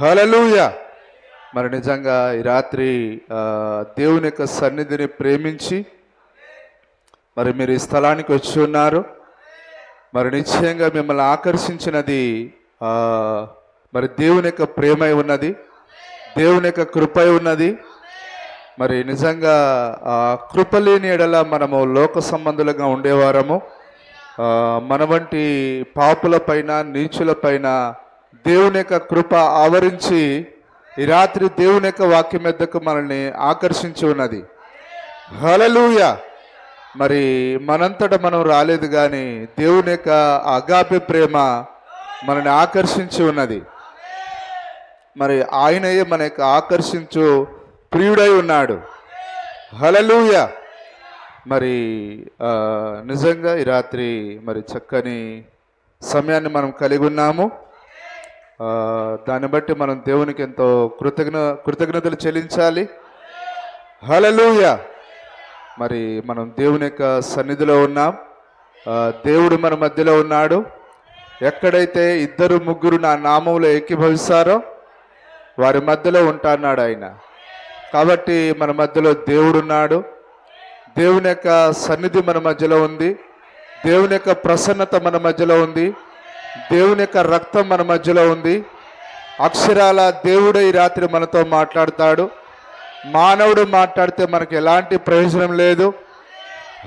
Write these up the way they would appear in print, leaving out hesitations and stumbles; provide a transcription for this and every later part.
హల్లెలూయా. మరి నిజంగా ఈ రాత్రి దేవుని యొక్క సన్నిధిని ప్రేమించి మరి మీరు ఈ స్థలానికి వచ్చి ఉన్నారు. మరి నిశ్చయంగా మిమ్మల్ని ఆకర్షించినది మరి దేవుని యొక్క ప్రేమై ఉన్నది, దేవుని యొక్క కృపై ఉన్నది. మరి నిజంగా కృప లేని ఎడల మనము లోక సంబంధులుగా ఉండేవారము. మన వంటి పాపుల పైన, నీచుల పైన దేవుని యొక్క కృప ఆవరించి ఈ రాత్రి దేవుని యొక్క వాక్యం మీదకు మనల్ని ఆకర్షించి ఉన్నది. హల్లెలూయా. మరి మనంతట మనం రాలేదు, కానీ దేవుని యొక్క అగాపే ప్రేమ మనల్ని ఆకర్షించి ఉన్నది. మరి ఆయనయే మన యొక్క ఆకర్షించు ప్రియుడై ఉన్నాడు. హల్లెలూయా. మరి నిజంగా ఈ రాత్రి మరి చక్కని సమయాన్ని మనం కలిగి ఉన్నాము. దాన్ని బట్టి మనం దేవునికి ఎంతో కృతజ్ఞతలు చెల్లించాలి. హల్లెలూయా. మరి మనం దేవుని యొక్క సన్నిధిలో ఉన్నాం. దేవుడు మన మధ్యలో ఉన్నాడు. ఎక్కడైతే 2-3 నా నామంలో ఏకీభవిస్తారో వారి మధ్యలో ఉంటాన్నాడు ఆయన. కాబట్టి మన మధ్యలో దేవుడు ఉన్నాడు. దేవుని యొక్క సన్నిధి మన మధ్యలో ఉంది. దేవుని యొక్క ప్రసన్నత మన మధ్యలో ఉంది. దేవుని యొక్క రక్తం మన మధ్యలో ఉంది. అక్షరాల దేవుడే ఈ రాత్రి మనతో మాట్లాడతాడు. మానవుడు మాట్లాడితే మనకు ఎలాంటి ప్రయోజనం లేదు.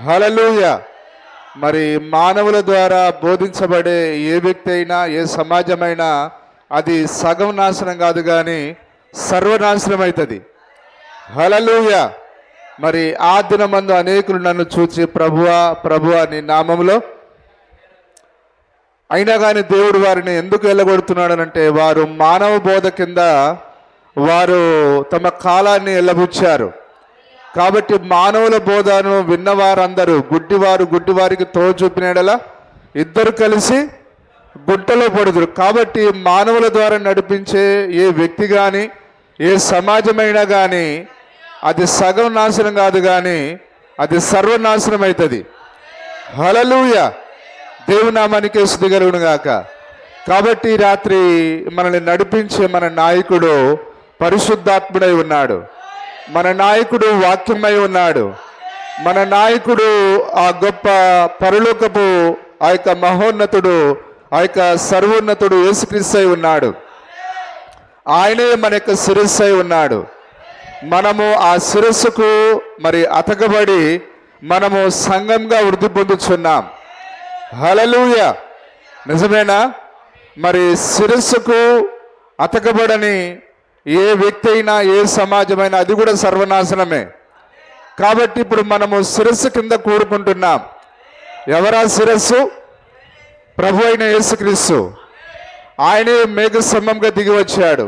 హల్లెలూయా. మరి మానవుల ద్వారా బోధించబడే ఏ వ్యక్తి అయినా, ఏ సమాజమైనా అది సగం నాశనం కాదు, కానీ సర్వనాశనం అవుతుంది. హల్లెలూయా. మరి ఆ దినమందు అనేకులు నన్ను చూచి ప్రభువా ప్రభువా నీ నామములో, అయినా కానీ దేవుడు వారిని ఎందుకు వెళ్ళగొడుతున్నాడనంటే వారు మానవ బోధ కింద వారు తమ కాలాన్ని వెళ్ళబుచ్చారు. కాబట్టి మానవుల బోధను విన్నవారందరూ గుడ్డివారికి తో చూపినడలా 2 కలిసి గుంటలో పడుదురు. కాబట్టి మానవుల ద్వారా నడిపించే ఏ వ్యక్తి కానీ, ఏ సమాజమైనా కానీ అది సగం నాశనం కాదు, కానీ అది సర్వనాశనం అవుతుంది. హల్లెలూయా. దేవుని నామానికి స్తుతి కలుగును గాక. కాబట్టి రాత్రి మనల్ని నడిపించే మన నాయకుడు పరిశుద్ధాత్ముడై ఉన్నాడు. మన నాయకుడు వాక్యమై ఉన్నాడు. మన నాయకుడు ఆ గొప్ప పరలోకపు ఆ యొక్క మహోన్నతుడు, ఆ యొక్క సర్వోన్నతుడు యేసుక్రీస్తు ఉన్నాడు. ఆయనే మన యొక్క శిరస్సు అయి ఉన్నాడు. మనము ఆ శిరస్సుకు మరి అతకబడి మనము సంఘంగా వృద్ధి పొందుతున్నాం. హల్లెలూయా. నిజమేనా? మరి శిరస్సుకు అతకబడని ఏ వ్యక్తి అయినా, ఏ సమాజమైనా అది కూడా సర్వనాశనమే. కాబట్టి ఇప్పుడు మనము శిరస్సు కింద కూడుకుంటున్నాం. ఎవరా శిరస్సు? ప్రభు అయిన యేసుక్రీస్తు. ఆయనే మేఘస్తంభంగా దిగి వచ్చాడు.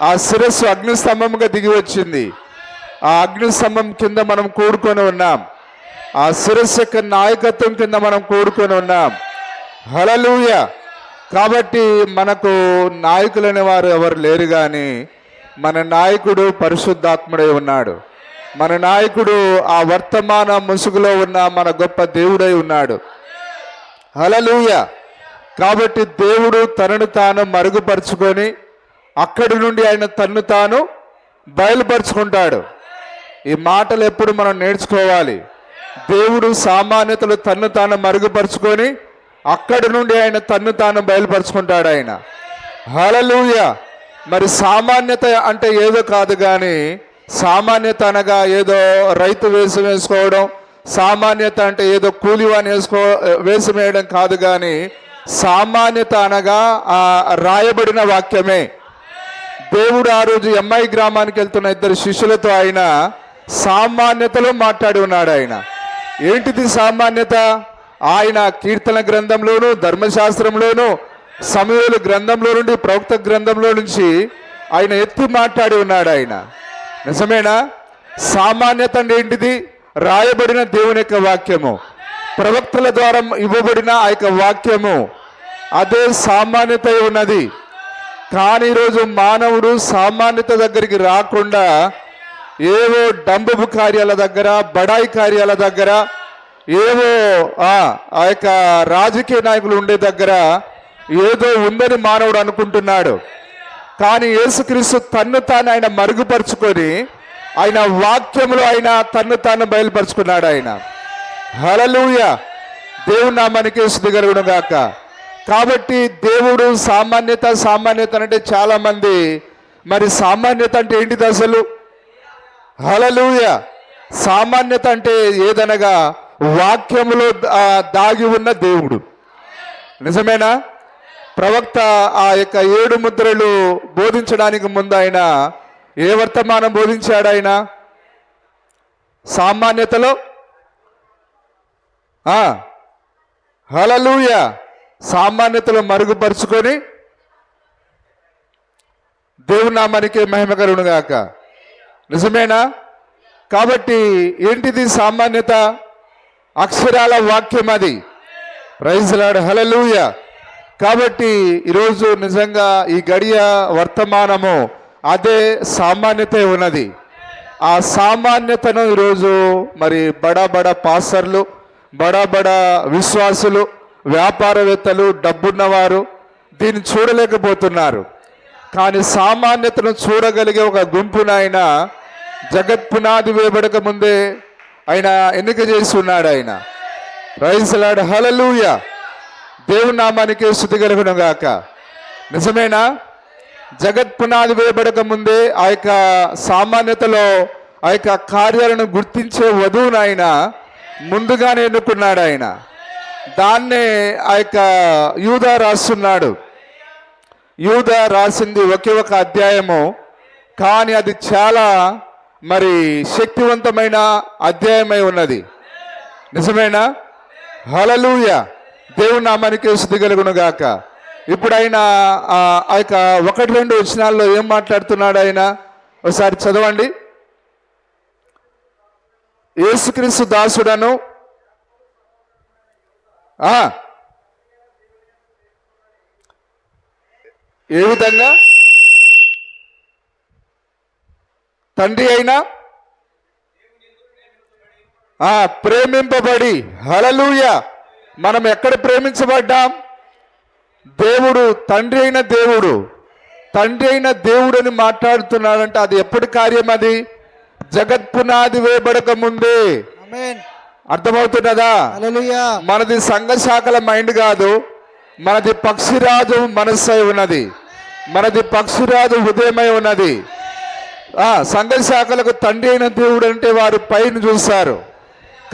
ఆ శిరస్సు అగ్నిస్తంభంగా దిగి వచ్చింది. ఆ అగ్నిస్తంభం కింద మనం కూడుకొని ఉన్నాం. ఆ శిరస్సు యొక్క నాయకత్వం కింద మనం కూడుకొని ఉన్నాం. హల్లెలూయా. కాబట్టి మనకు నాయకులనే వారు ఎవరు లేరు, కానీ మన నాయకుడు పరిశుద్ధాత్ముడై ఉన్నాడు. మన నాయకుడు ఆ వర్తమాన ముసుగులో ఉన్న మన గొప్ప దేవుడై ఉన్నాడు. హల్లెలూయా. కాబట్టి దేవుడు తనను తాను మరుగుపరుచుకొని అక్కడి నుండి ఆయన తన్ను తాను బయలుపరుచుకుంటాడు. ఈ మాటలు ఎప్పుడు మనం నేర్చుకోవాలి. దేవుడు సామాన్యతలు తన్ను తాను మరుగుపరుచుకొని అక్కడి నుండి ఆయన తన్ను తాను బయలుపరుచుకుంటాడు ఆయన. హల్లెలూయా. మరి సామాన్యత అంటే ఏదో కాదు, కానీ సామాన్యత అనగా ఏదో రైతు వేషం వేసుకోవడం, సామాన్యత అంటే ఏదో కూలివాని వేషం వేయడం కాదు, కానీ సామాన్యత అనగా రాయబడిన వాక్యమే. దేవుడు ఆ రోజు ఎమ్మాయి గ్రామానికి వెళ్తున్న 2 శిష్యులతో ఆయన సామాన్యతలో మాట్లాడి ఉన్నాడు. ఆయన ఏంటిది సామాన్యత? ఆయన కీర్తన గ్రంథంలోను, ధర్మశాస్త్రంలోను, సమూయేలు గ్రంథంలో నుండి, ప్రవక్త గ్రంథంలో నుంచి ఆయన ఎత్తి మాట్లాడి ఉన్నాడు. ఆయన నిజమేనా? సామాన్యత అంటే ఏంటిది? రాయబడిన దేవుని యొక్క వాక్యము, ప్రవక్తల ద్వారా ఇవ్వబడిన ఆ యొక్క వాక్యము, అదే సామాన్యత ఉన్నది. కానీ ఈరోజు మానవుడు సామాన్యత దగ్గరికి రాకుండా ఏవో డంబపు కార్యాల దగ్గర, బడాయి కార్యాల దగ్గర, ఏవో ఆ యొక్క రాజకీయ నాయకులు ఉండే దగ్గర ఏదో ఉందని మానవుడు అనుకుంటున్నాడు. కానీ యేసుక్రీస్తు తన్ను తాను ఆయన మరుగుపరుచుకొని ఆయన వాక్యములో ఆయన తన్ను తాను బయలుపరుచుకున్నాడు. ఆయన హల్లెలూయా, దేవుని నామానికి స్తుతి కలుగును గాక. కాబట్టి దేవుడు సామాన్యత అంటే చాలా మంది మరి సామాన్యత అంటే ఏంటిది అసలు? హల్లెలూయా, సామాన్యత అంటే ఏదనగా వాక్యములో దాగి ఉన్న దేవుడు. నిజమేనా? ప్రవక్త ఆ యొక్క 7 ముద్రలు బోధించడానికి ముందు ఆయన ఏ వర్తమానం బోధించాడు? ఆయన సామాన్యతలో హల్లెలూయా సామాన్యతలో మరుగుపరుచుకొని దేవుని నామానికి మహిమ కలుగును గాక. నిజమేనా? కాబట్టి ఏంటిది సామాన్యత? అక్షరాల వాక్యం అది. ప్రైజ్ లార్డ్, హల్లెలూయా. కాబట్టి ఈరోజు నిజంగా ఈ గడియ వర్తమానము అదే సామాన్యత ఉన్నది. ఆ సామాన్యతను ఈరోజు మరి బడా పాస్టర్లు, బడా విశ్వాసులు, వ్యాపారవేత్తలు, డబ్బున్నవారు దీన్ని చూడలేకపోతున్నారు. కానీ సామాన్యతను చూడగలిగే ఒక గుంపును ఆయన జగత్పునాది వేయబడక ముందే ఆయన ఎన్నిక చేసి ఉన్నాడు. ఆయన ప్రైజ్ లార్డ్, హల్లెలూయా. దేవుని నామానికి స్తుతి కలుగును గాక. నిజమేనా? జగత్పునాది వేయబడక ముందే ఆ యొక్క సామాన్యతలో ఆ యొక్క కార్యాలను గుర్తించే వధువును ఆయన ముందుగానే ఎన్నుకున్నాడు. ఆయన దాన్నే ఆ యొక్క యూదా రాస్తున్నాడు. యూదా రాసింది ఒకే ఒక అధ్యాయము, కానీ అది చాలా మరి శక్తివంతమైన అధ్యాయమై ఉన్నది. నిజమేనా? హల్లెలూయా, దేవుని నామానికి స్తుతి కలుగును గాక. ఇప్పుడు ఆయన ఆ యొక్క 1-2 వచనాల్లో ఏం మాట్లాడుతున్నాడు ఆయన ఒకసారి చదవండి. యేసుక్రీస్తు దాసుడను ఏ విధంగా తండ్రి అయినా ప్రేమింపబడి, హల్లెలూయా, మనం ఎక్కడ ప్రేమించబడ్డాం? దేవుడు తండ్రి అయిన దేవుడు అని మాట్లాడుతున్నాడంటే అది ఎప్పటి కార్యం? అది జగత్పునాది వేయబడక ముందే. అర్థమవుతున్నదా? మనది సంఘ శాఖల మైండ్ కాదు, మనది పక్షిరాజు మనస్సై ఉన్నది, మనది పక్షిరాజు హృదయమై ఉన్నది. సంఘ శాఖలకు తండ్రి అయిన దేవుడు అంటే వారు పైన చూస్తారు.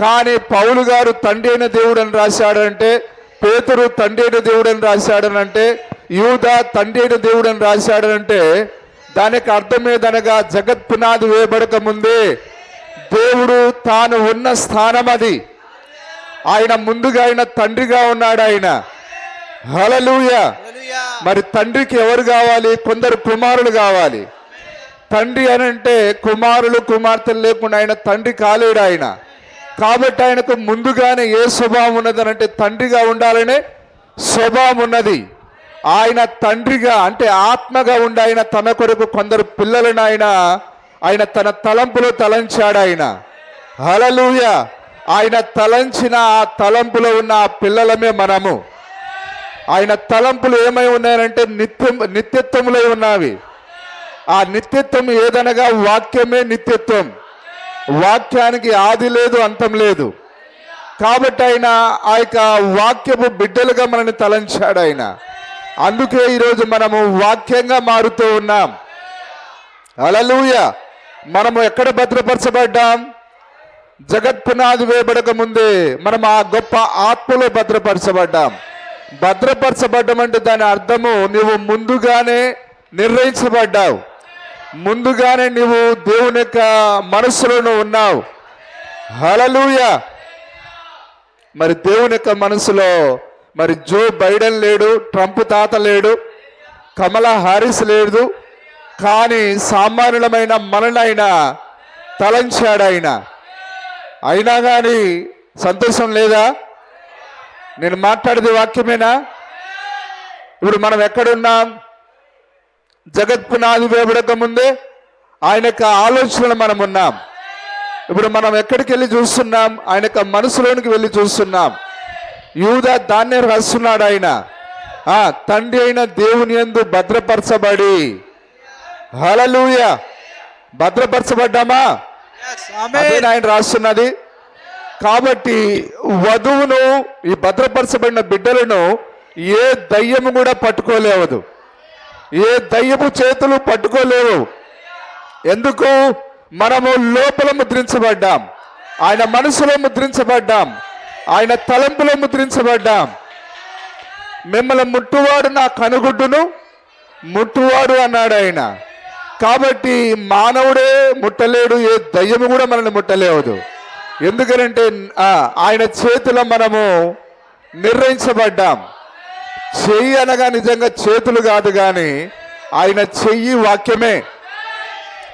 కానీ పౌలు గారు తండ్రి అయిన దేవుడు అని రాశాడంటే, పేతురు తండ్రి అయిన దేవుడు అని రాశాడనంటే, యూదా తండ్రి అయిన దేవుడు అని రాశాడనంటే దానికి అర్థమేదనగా జగత్పునాది వేయబడక ముందే దేవుడు తాను ఉన్న స్థానం అది. ఆయన ముందుగా ఆయన తండ్రిగా ఉన్నాడు. ఆయన హల్లెలూయా. మరి తండ్రికి ఎవరు కావాలి? కొందరు కుమారులు కావాలి. తండ్రి అని అంటే కుమారులు కుమార్తెలు లేకుండా ఆయన తండ్రి కాలేడు. ఆయన కాబట్టి ఆయనకు ముందుగానే ఏ స్వభావం ఉన్నదనంటే తండ్రిగా ఉండాలనే స్వభావం ఉన్నది. ఆయన తండ్రిగా అంటే ఆత్మగా ఉండి ఆయన తన కొరకు కొందరు పిల్లలను ఆయన తన తలంపులో తలంచాడు. ఆయన హల్లెలూయా. ఆయన తలంచిన ఆ తలంపులో ఉన్న ఆ పిల్లలమే మనము. ఆయన తలంపులు ఏమై ఉన్నాయంటే నిత్యత్వములై ఉన్నవి. ఆ నిత్యత్వం ఏదనగా వాక్యమే నిత్యత్వం. వాక్యానికి ఆది లేదు, అంతం లేదు. కాబట్టి ఆయన ఆ యొక్క వాక్యపు బిడ్డలుగా మనల్ని తలంచాడు. ఆయన అందుకే ఈరోజు మనము వాక్యంగా మారుతూ ఉన్నాం. హల్లెలూయా. మనము ఎక్కడ భద్రపరచబడ్డాం? జగత్పునాది వేయబడక ముందే మనం ఆ గొప్ప ఆత్మలో భద్రపరచబడ్డాం. భద్రపరచబడ్డం అంటే దాని అర్థము నువ్వు ముందుగానే నిర్ణయించబడ్డావు, ముందుగానే నువ్వు దేవుని యొక్క మనసులో ఉన్నావు. హల్లెలూయా. మరి దేవుని యొక్క మనసులో మరి జో బైడెన్ లేడు, ట్రంప్ తాత లేడు, కమలా హారిస్ లేదు, కానీ సామాన్యులమైన మననైనా తలంచాడు. ఆయన అయినా కానీ సంతోషం లేదా? నేను మాట్లాడేది వాక్యమేనా? ఇప్పుడు మనం ఎక్కడున్నాం? జగత్పునాది వేయబడక ముందే ఆయన యొక్క ఆలోచనలు మనం ఉన్నాం. ఇప్పుడు మనం ఎక్కడికి వెళ్ళి చూస్తున్నాం? ఆయన యొక్క మనసులోనికి వెళ్ళి చూస్తున్నాం. యూదా దాన్నే రాస్తున్నాడు. ఆయన తండ్రి అయిన దేవుని యందు భద్రపరచబడి హల్లెలూయా. భద్రపరచబడ్డామా? అదే ఆయన రాస్తున్నది. కాబట్టి వధువును, ఈ భద్రపరచబడిన బిడ్డలను ఏ దయ్యము కూడా పట్టుకోలేవదు, ఏ దయ్యము చేతులు పట్టుకోలేవు. ఎందుకు? మనము లోపల ముద్రించబడ్డాం, ఆయన మనసులో ముద్రించబడ్డాం, ఆయన తలంపులో ముద్రించబడ్డాం. మిమ్మల్ని ముట్టువాడు నా కనుగుడ్డును ముట్టువాడు అన్నాడు ఆయన. కాబట్టి మానవుడే ముట్టలేడు, ఏ దయ్యము కూడా మనల్ని ముట్టలేవదు. ఎందుకనంటే ఆయన చేతిలో మనము నిర్ణయించబడ్డాం. చెయ్యి అనగా నిజంగా చేతులు కాదు, కానీ ఆయన చెయ్యి వాక్యమే.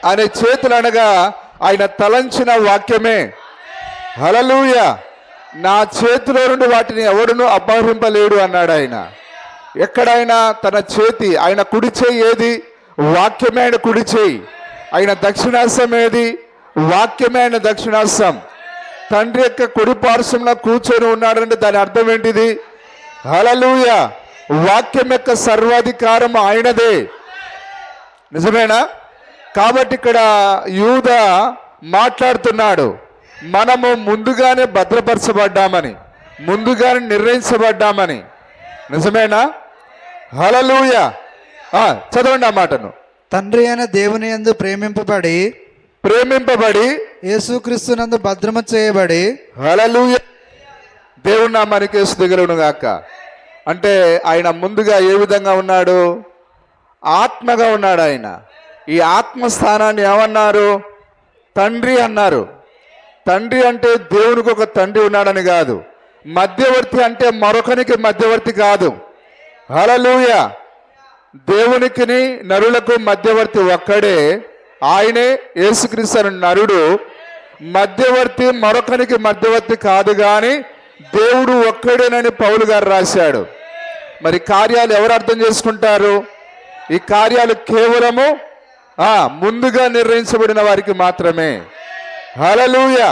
ఆయన చేతులు అనగా ఆయన తలంచిన వాక్యమే. హల్లెలూయా. నా చేతిలో నుండి వాటిని ఎవడును అపహరింపలేడు అన్నాడు ఆయన. ఎక్కడైనా తన చేతి, ఆయన కుడి చేయి ఏది? వాక్యమే ఆయన కుడి చేయి. ఆయన దక్షిణాస్తం ఏది? వాక్యమే ఆయన దక్షిణాస్తం. తండ్రి యొక్క కుడి పార్శ్వంలో కూర్చొని ఉన్నాడంటే దాని అర్థం ఏంటిది? హల్లెలూయా. వాక్యం యొక్క సర్వాధికారం ఆయనదే. నిజమేనా? కాబట్టి ఇక్కడ యూదా మాట్లాడుతున్నాడు, మనము ముందుగానే భద్రపరచబడ్డామని, ముందుగానే నిర్ణయించబడ్డామని. నిజమేనా? హల్లెలూయా. చదవండి ఆ మాటను. తండ్రి అయిన దేవుని యందు ప్రేమింపబడి యేసుక్రీస్తు నందు భద్రము చేయబడి. హల్లెలూయా. దేవుని నామానికి యేసు దిగలును గాక. అంటే ఆయన ముందుగా ఏ విధంగా ఉన్నాడు? ఆత్మగా ఉన్నాడు ఆయన. ఈ ఆత్మస్థానాన్ని ఏమన్నారు? తండ్రి అన్నారు. తండ్రి అంటే దేవునికి ఒక తండ్రి ఉన్నాడని కాదు. మధ్యవర్తి అంటే మరొకనికి మధ్యవర్తి కాదు. హల్లెలూయా. దేవునికి నరులకు మధ్యవర్తి ఒక్కడే, ఆయనే యేసుక్రీస్తు అనే నరుడు. మధ్యవర్తి మరొకనికి మధ్యవర్తి కాదు, కానీ దేవుడు ఒక్కడేనని పౌలు గారు రాశాడు. మరి కార్యాలు ఎవరు అర్థం చేసుకుంటారు? ఈ కార్యాలు కేవలము ముందుగా నిర్ణయించబడిన వారికి మాత్రమే. హల్లెలూయా.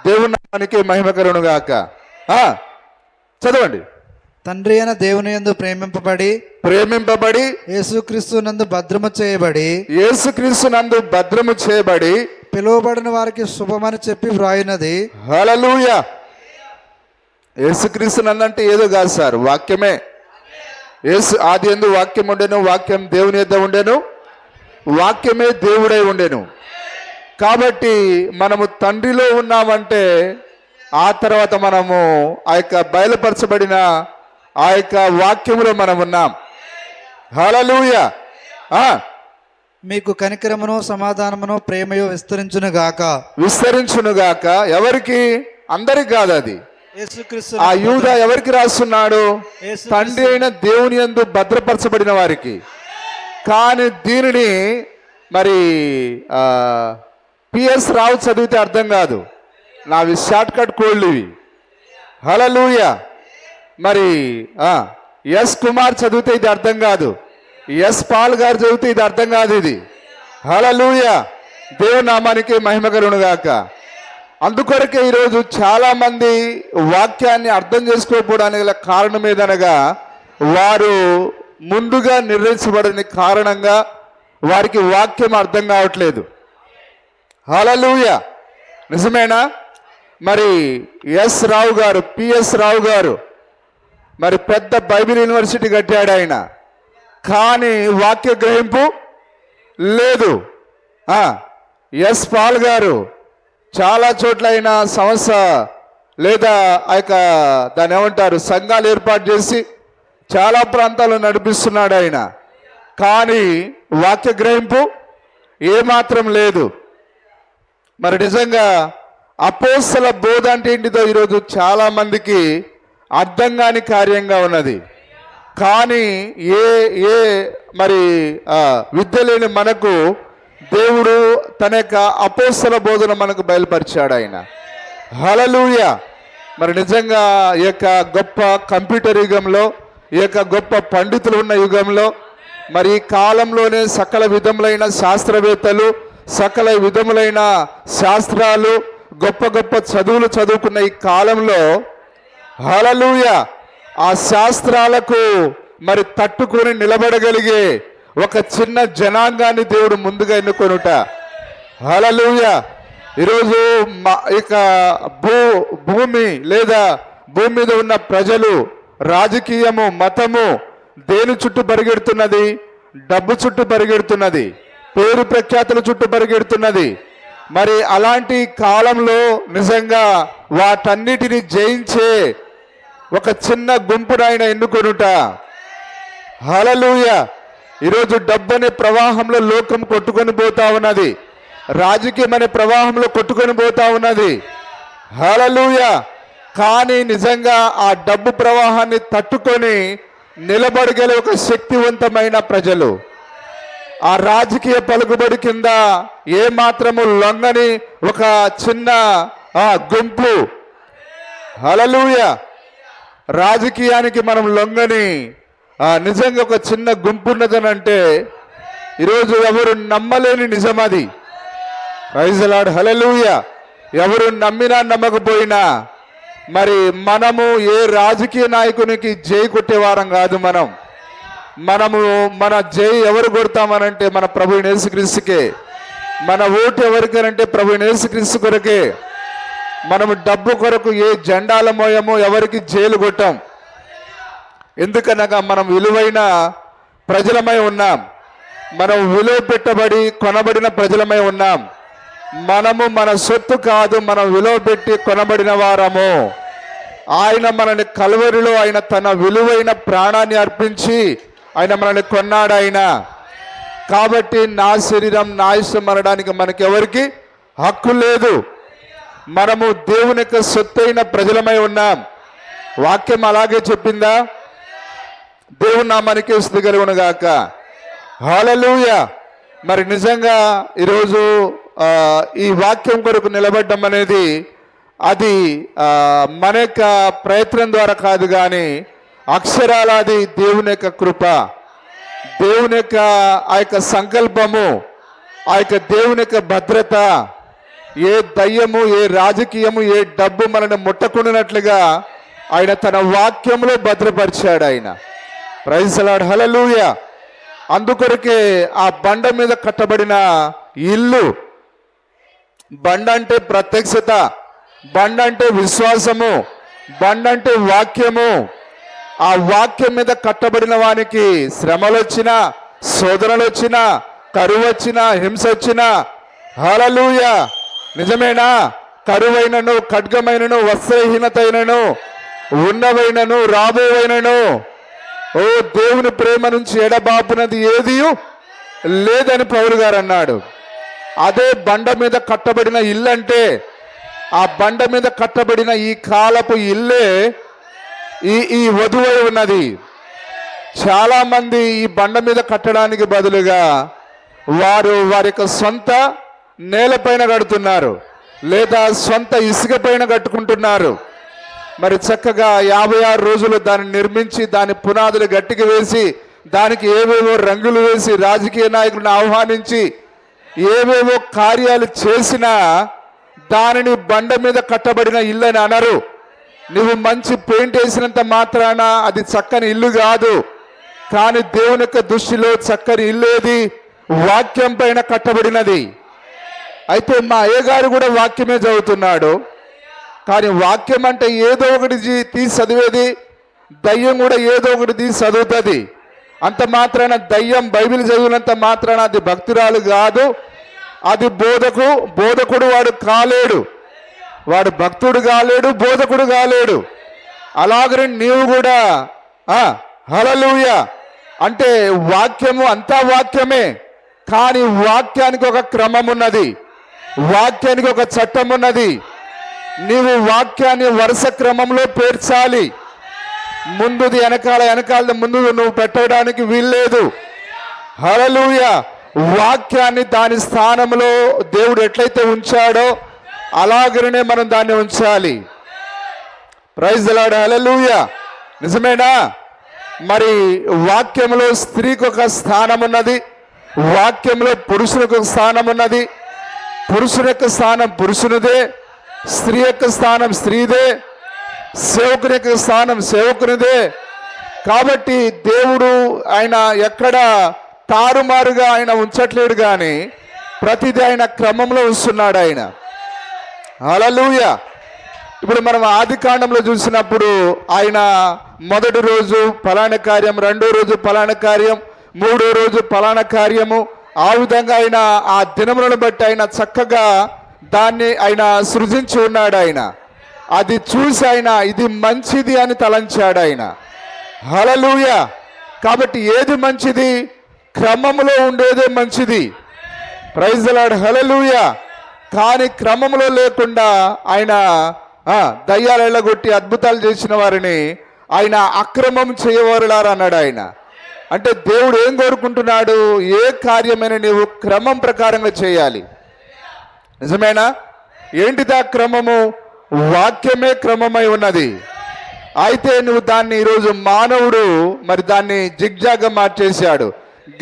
దేవుని నామానికి మహిమ కలుగును గాక. చదవండి. తండ్రి అయిన దేవుని యందు ప్రేమింపబడి యేసుక్రీస్తు నందు భద్రము చేయబడి పిలువబడిన వారికి శుభమని చెప్పి వ్రాయినది. హల్లెలూయా. యేసుక్రీస్తు నందంటే ఏదో కాదు సార్, వాక్యమే. యేసు ఆది యందు వాక్యం ఉండెను, వాక్యం దేవుని యొద్ద ఉండెను, వాక్యమే దేవుడై ఉండెను. కాబట్టి మనము తండ్రిలో ఉన్నామంటే ఆ తర్వాత మనము ఆ యొక్క బయలుపరచబడిన ఆ యొక్క వాక్యములో మనం ఉన్నాం. హల్లెలూయా. మీకు కనికరమును సమాధానమును ప్రేమయు విస్తరించునుగాక. ఎవరికి? అందరికి కాదు. అది యేసుక్రీస్తు. ఆ యూదా ఎవరికి రాస్తున్నాడు? తండ్రి అయిన దేవుని యందు భద్రపరచబడిన వారికి. కానీ దీనిని మరి పిఎస్ రావు చదివితే అర్థం కాదు. నావి షార్ట్ కట్ కోళ్ళు ఇవి. హల్లెలూయా. మరి ఎస్ కుమార్ చదివితే ఇది అర్థం కాదు. ఎస్ పాల్ గారు చదివితే ఇది అర్థం కాదు. ఇది హల్లెలూయా. దేవుని నామానికి మహిమ కలుగును గాక. అందుకొరకే ఈరోజు చాలా మంది వాక్యాన్ని అర్థం చేసుకోకపోవడానికి గల కారణం ఏదనగా వారు ముందుగా నిర్ణయించబడిన కారణంగా వారికి వాక్యం అర్థం కావట్లేదు. హల్లెలూయా. నిజమేనా? మరి ఎస్ రావు గారు, పిఎస్ రావు గారు మరి పెద్ద బైబిల్ యూనివర్సిటీ కట్టాడు ఆయన, కానీ వాక్య గ్రహింపు లేదు. ఎస్ పాల్ గారు చాలా చోట్ల అయిన సంస్థ లేదా ఆ యొక్క దాన్ని ఏమంటారు సంఘాలు ఏర్పాటు చేసి చాలా ప్రాంతాల్లో నడిపిస్తున్నాడు ఆయన, కానీ వాక్య గ్రహింపు ఏమాత్రం లేదు. మరి నిజంగా అపోస్తల బోధ అంటే ఏంటిదో ఈరోజు చాలా మందికి అర్థం కాని కార్యంగా ఉన్నది. కానీ ఏ మరి విద్య లేని మనకు దేవుడు తన యొక్క అపోస్తల బోధన మనకు బయలుపరిచాడు ఆయన. హల్లెలూయా. మరి నిజంగా ఈ యొక్క గొప్ప కంప్యూటర్ యుగంలో, ఈ యొక్క గొప్ప పండితులు ఉన్న యుగంలో, మరి ఈ కాలంలోనే సకల విధములైన శాస్త్రవేత్తలు, సకల విధములైన శాస్త్రాలు, గొప్ప గొప్ప చదువులు చదువుకున్న ఈ కాలంలో హల్లెలూయా ఆ శాస్త్రాలకు మరి తట్టుకొని నిలబడగలిగే ఒక చిన్న జనాంగాన్ని దేవుడు ముందుగా ఎన్నుకొనుట. హల్లెలూయా. ఈరోజు ఇక భూమి లేదా భూమి మీద ఉన్న ప్రజలు, రాజకీయము, మతము దేని చుట్టూ పరిగెడుతున్నది? డబ్బు చుట్టూ పరిగెడుతున్నది, పేరు ప్రఖ్యాతుల చుట్టూ పరిగెడుతున్నది. మరి అలాంటి కాలంలో నిజంగా వాటన్నిటిని జయించే ఒక చిన్న గుంపును ఆయన ఎన్నుకొనుట. హల్లెలూయా. ఈరోజు డబ్బు అనే ప్రవాహంలో లోకం కొట్టుకొని పోతా ఉన్నది, రాజకీయం అనే ప్రవాహంలో కొట్టుకొని పోతా ఉన్నది. హల్లెలూయా. కానీ నిజంగా ఆ డబ్బు ప్రవాహాన్ని తట్టుకొని నిలబడగల ఒక శక్తివంతమైన ప్రజలు, ఆ రాజకీయ పలుకుబడి కింద ఏ మాత్రము లొంగని ఒక చిన్న గుంపు. హల్లెలూయా. రాజకీయానికి మనం లొంగని నిజంగా ఒక చిన్న గుంపు ఉన్నదనంటే ఈరోజు ఎవరు నమ్మలేని నిజం అది. Praise the Lord. హల్లెలూయా. ఎవరు నమ్మినా నమ్మకపోయినా మరి మనము ఏ రాజకీయ నాయకునికి జై కొట్టేవారం కాదు. మనము మన జై ఎవరు కొడతామనంటే మన ప్రభు యేసుక్రీస్తుకే. మన ఓటు ఎవరికనంటే ప్రభు యేసుక్రీస్తు కొరకే. మనము డబ్బు కొరకు ఏ జెండాల మోయమో ఎవరికి జైలు కొట్టాం. ఎందుకనగా మనం విలువైన ప్రజలమై ఉన్నాం, మనం విలువ పెట్టబడి కొనబడిన ప్రజలమై ఉన్నాం. మనము మన సొత్తు కాదు, మనం విలువ పెట్టి కొనబడిన వారము. ఆయన మనల్ని కల్వరిలో ఆయన తన విలువైన ప్రాణాన్ని అర్పించి ఆయన మనల్ని కొన్నాడు ఆయన. కాబట్టి నా శరీరం నా ఇష్టం అనడానికి మనకెవరికి హక్కు లేదు. మనము దేవుని యొక్క సొత్తైన ప్రజలమై ఉన్నాం. వాక్యం అలాగే చెప్పిందా? దేవుని నామానికి స్తుతి కలుగును గాక. హల్లెలూయా. మరి నిజంగా ఈరోజు ఈ వాక్యం కొరకు నిలబడ్డం అనేది అది మన యొక్క ప్రయత్నం ద్వారా కాదు, కానీ అక్షరాల అది దేవుని యొక్క కృప, దేవుని యొక్క ఆ యొక్క సంకల్పము, ఆ యొక్క దేవుని యొక్క భద్రత. ఏ దయ్యము, ఏ రాజకీయము, ఏ డబ్బు మనల్ని ముట్టకుండానట్లుగా ఆయన తన వాక్యంలో భద్రపరిచాడు ఆయన. Praise the Lord. హల్లెలూయా. అందుకొరకే ఆ బండ మీద కట్టబడిన ఇల్లు, బండ అంటే ప్రత్యక్షత, బండ అంటే విశ్వాసము, బండ అంటే వాక్యము. ఆ వాక్యం మీద కట్టబడిన వానికి శ్రమలు వచ్చినా, శోధనలు వచ్చినా, కరువు వచ్చినా, హింస వచ్చినా, హల్లెలూయా, నిజమేనా? కరువైనను, ఖడ్గమైనను, వస్త్రహీనతైనను, ఉన్నవైనను, రాబోవైనను, ఓ దేవుని ప్రేమ నుంచి ఎడబాపునది ఏది లేదని పౌలు గారు అన్నాడు. అదే బండ మీద కట్టబడిన ఇల్లు అంటే, ఆ బండ మీద కట్టబడిన ఈ కాలపు ఇల్లే ఈ వధువై ఉన్నది. చాలా మంది ఈ బండ మీద కట్టడానికి బదులుగా వారి యొక్క సొంత నేలపైన కడుతున్నారు, లేదా సొంత ఇసుక పైన కట్టుకుంటున్నారు. మరి చక్కగా 56 రోజులు దాన్ని నిర్మించి, దాని పునాదులు గట్టికి వేసి, దానికి ఏవేవో రంగులు వేసి, రాజకీయ నాయకులను ఆహ్వానించి ఏవేవో కార్యాలు చేసినా దానిని బండ మీద కట్టబడిన ఇల్లు అని అనరు. నువ్వు మంచి పెయింట్ వేసినంత మాత్రాన అది చక్కని ఇల్లు కాదు. కానీ దేవుని యొక్క దృష్టిలో చక్కని ఇల్లు ఏది? వాక్యం పైన కట్టబడినది. అయితే మా అయ్యగారు కూడా వాక్యమే చదువుతున్నాడు. కానీ వాక్యం అంటే ఏదో ఒకటి తీసి చదివేది, దయ్యం కూడా ఏదో ఒకటి తీసి చదువుతుంది. అంత మాత్రాన దయ్యం బైబిల్ చదివినంత మాత్రాన అది భక్తురాలు కాదు, అది బోధకుడు వాడు కాలేడు, వాడు భక్తుడు కాలేడు, బోధకుడు కాలేడు. అలాగని నీవు కూడా హల్లెలూయా అంటే వాక్యము అంతా వాక్యమే, కానీ వాక్యానికి ఒక క్రమం ఉన్నది, వాక్యానికి ఒక చట్టం ఉన్నది. నీవు వాక్యాన్ని వరుస క్రమంలో పేర్చాలి. ముందుది వెనకాలది ముందు నువ్వు పెట్టడానికి వీల్లేదు. హల్లెలూయా. వాక్యాన్ని దాని స్థానంలో దేవుడు ఎట్లయితే ఉంచాడో అలాగనే మనం దాన్ని ఉంచాలి. Praise the Lord. హల్లెలూయా. నిజమేనా? మరి వాక్యంలో స్త్రీకి ఒక స్థానం ఉన్నది, వాక్యంలో పురుషునికి ఒక స్థానం ఉన్నది. పురుషుని యొక్క స్థానం పురుషునిదే, స్త్రీ యొక్క స్థానం స్త్రీదే, సేవకుని యొక్క స్థానం సేవకునిదే. కాబట్టి దేవుడు ఆయన ఎక్కడ తారుమారుగా ఆయన ఉంచట్లేడు కానీ ప్రతిదీ ఆయన క్రమంలో ఉంచున్నాడు ఆయన. హల్లెలూయా. ఇప్పుడు మనం ఆది కాండంలో చూసినప్పుడు ఆయన మొదటి రోజు ఫలానా కార్యం, రెండో రోజు ఫలానా కార్యం, మూడో రోజు ఫలానా కార్యము, ఆ విధంగా ఆయన ఆ దినములను బట్టి ఆయన చక్కగా దాన్ని ఆయన సృజించి ఉన్నాడు. ఆయన అది చూసి ఆయన ఇది మంచిది అని తలంచాడు ఆయన. హల్లెలూయా. కాబట్టి ఏది మంచిది? క్రమంలో ఉండేదే మంచిది. Praise the Lord. హల్లెలూయా. కానీ క్రమంలో లేకుండా ఆయన దయ్యాలు ఎళ్ళగొట్టి అద్భుతాలు చేసిన వారిని ఆయన అక్రమం చేయవారులారా అన్నాడు ఆయన. అంటే దేవుడు ఏం కోరుకుంటున్నాడు? ఏ కార్యమైనా నీవు క్రమం ప్రకారంగా చేయాలి. నిజమేనా? ఏంటిదా క్రమము? వాక్యమే క్రమమై ఉన్నది. అయితే నువ్వు దాన్ని ఈరోజు మానవుడు మరి దాన్ని జిగ్జాగ్గా మార్చేశాడు,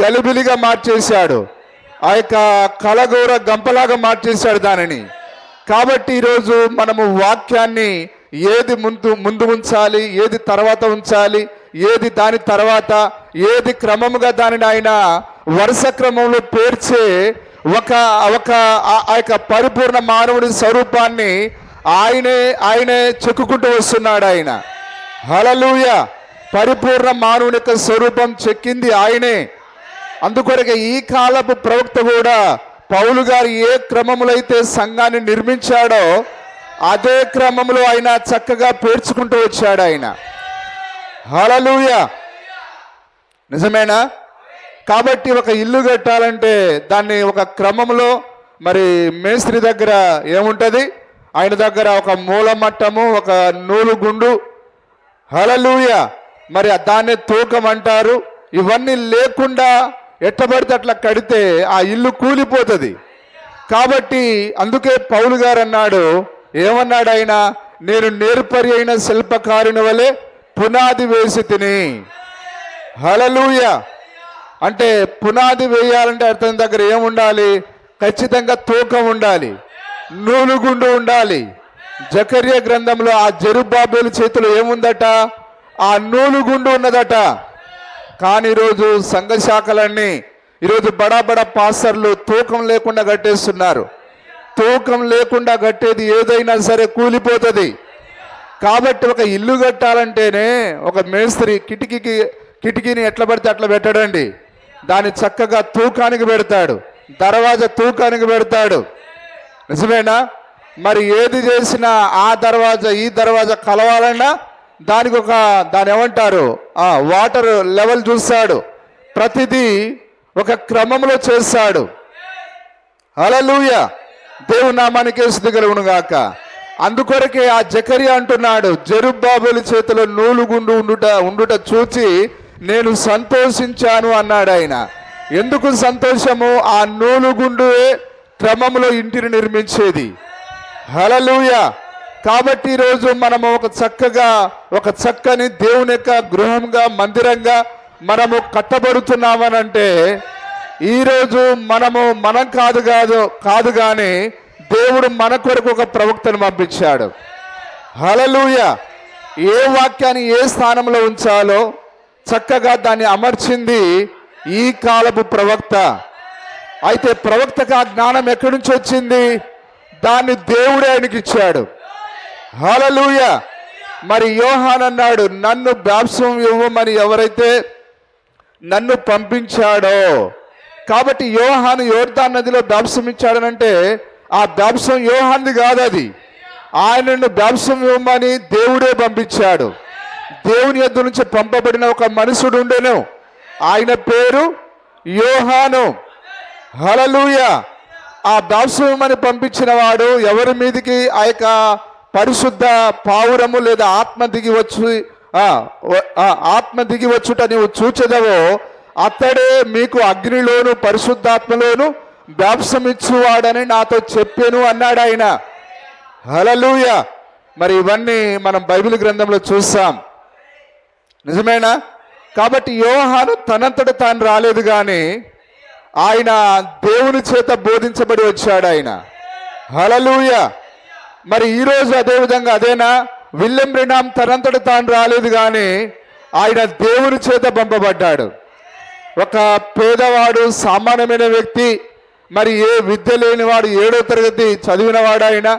గలిబిలిగా మార్చేశాడు, ఆ యొక్క కలగూర గంపలాగా మార్చేశాడు దానిని. కాబట్టి ఈరోజు మనము వాక్యాన్ని ఏది ముందు ఉంచాలి, ఏది తర్వాత ఉంచాలి, ఏది దాని తర్వాత, ఏది క్రమముగా దానిని ఆయన వరుస క్రమంలో పేర్చే ఒక ఆ యొక్క పరిపూర్ణ మానవుడి స్వరూపాన్ని ఆయనే చెక్కుకుంటూ వస్తున్నాడు ఆయన. హల్లెలూయా. పరిపూర్ణ మానవుని యొక్క స్వరూపం చెక్కింది ఆయనే. అందుకొరకే ఈ కాలపు ప్రవక్త కూడా పౌలు గారు ఏ క్రమములో అయితే సంఘాన్ని నిర్మించాడో అదే క్రమంలో ఆయన చక్కగా పేర్చుకుంటూ వచ్చాడు ఆయన. హల్లెలూయా. నిజమేనా? కాబట్టి ఒక ఇల్లు కట్టాలంటే దాన్ని ఒక క్రమంలో మరి మేస్త్రి దగ్గర ఏముంటుంది? ఆయన దగ్గర ఒక మూలమట్టము, ఒక నూలుగుండు, హల్లెలూయా, మరి దాన్నే తూకం అంటారు. ఇవన్నీ లేకుండా ఎట్టబడితే అట్లా కడితే ఆ ఇల్లు కూలిపోతుంది. కాబట్టి అందుకే పౌలు గారు అన్నాడు, ఏమన్నాడు ఆయన? నేను నేర్పరి అయిన శిల్పకారుని వలె పునాది వేసి తిని. హల్లెలూయా. అంటే పునాది వేయాలంటే అర్థం దగ్గర ఏముండాలి? ఖచ్చితంగా తూకం ఉండాలి, నూలుగుండు ఉండాలి. జకర్యా గ్రంథంలో ఆ జెరుబ్బాబెలు చేతిలో ఏముందట? ఆ నూలుగుండు ఉన్నదట. కానీ ఈరోజు సంఘ శాఖలన్నీ ఈరోజు బడా పాస్టర్లు తూకం లేకుండా కట్టేస్తున్నారు. తూకం లేకుండా కట్టేది ఏదైనా సరే కూలిపోతుంది. కాబట్టి ఒక ఇల్లు కట్టాలంటేనే ఒక మేస్త్రి కిటికీని ఎట్లా పడితే అట్లా పెట్టడండి. దాన్ని చక్కగా తూకానికి పెడతాడు, దర్వాజా తూకానికి పెడతాడు. నిజమేనా? మరి ఏది చేసినా ఆ దర్వాజా ఈ దర్వాజా కలవాలన్నా దాని ఏమంటారు వాటర్ లెవెల్ చూస్తాడు. ప్రతిదీ ఒక క్రమంలో చేస్తాడు. హల్లెలూయా. దేవుని నామానికి స్తుతి కలుగును గాక. అందుకొరకే ఆ జకర్యా అంటున్నాడు, జెరుబ్బాబెలు చేతిలో నూలుగుండు ఉండుట చూచి నేను సంతోషించాను అన్నాడు ఆయన. ఎందుకు సంతోషము? ఆ నూలుగుండు క్రమంలో ఇంటిని నిర్మించేది. హల్లెలూయా. కాబట్టి ఈరోజు మనము ఒక చక్కని దేవుని యొక్క గృహంగా, మందిరంగా మనము కట్టబడుతున్నామనంటే ఈరోజు మనం కాదు కానీ దేవుడు మన కొరకు ఒక ప్రవక్తను పంపించాడు. హల్లెలూయా. ఏ వాక్యాన్ని ఏ స్థానంలో ఉంచాలో చక్కగా దాన్ని అమర్చింది ఈ కాలపు ప్రవక్త. అయితే ప్రవక్తకు ఆ జ్ఞానం ఎక్కడి నుంచి వచ్చింది? దాన్ని దేవుడే ఆయనకి ఇచ్చాడు. హల్లెలూయా. మరి యోహాన్ అన్నాడు, నన్ను బాప్తిసం ఇవ్వమని ఎవరైతే నన్ను పంపించాడో. కాబట్టి యోహాను యోర్దాను నదిలో బాప్తిసం ఇచ్చాడనంటే ఆ బాప్తిసం యోహాన్ది కాదు, అది ఆయనను బాప్తిసం ఇవ్వమని దేవుడే పంపించాడు. దేవుని యొద్ద నుంచి పంపబడిన ఒక మనుషుడు ఉండెను, ఆయన పేరు యోహాను. హల్లెలూయా. ఆ బాప్తిసం ఇవ్వమని పంపించిన వాడు ఎవరి మీదికి ఆ యొక్క పరిశుద్ధ పావురము లేదా ఆత్మ దిగి వచ్చుట నీవు చూచెదవో అతడే మీకు అగ్నిలోను పరిశుద్ధాత్మలోను బాప్తిసం ఇచ్చువాడని నాతో చెప్పాను అన్నాడు ఆయన. హల్లెలూయా. మరి ఇవన్నీ మనం బైబిల్ గ్రంథంలో చూస్తాం. నిజమేనా? కాబట్టి యోహాను తనంతట తాను రాలేదు కానీ ఆయన దేవుని చేత బోధించబడి వచ్చాడు ఆయన. హల్లెలూయా. మరి ఈరోజు అదేవిధంగా అదేనా? విలియం బ్రెన్హామ్ తనంతట తాను రాలేదు కానీ ఆయన దేవుని చేత పంపబడ్డాడు. ఒక పేదవాడు, సామాన్యమైన వ్యక్తి, మరి ఏ విద్య లేనివాడు, 7వ తరగతి చదివినవాడు ఆయన.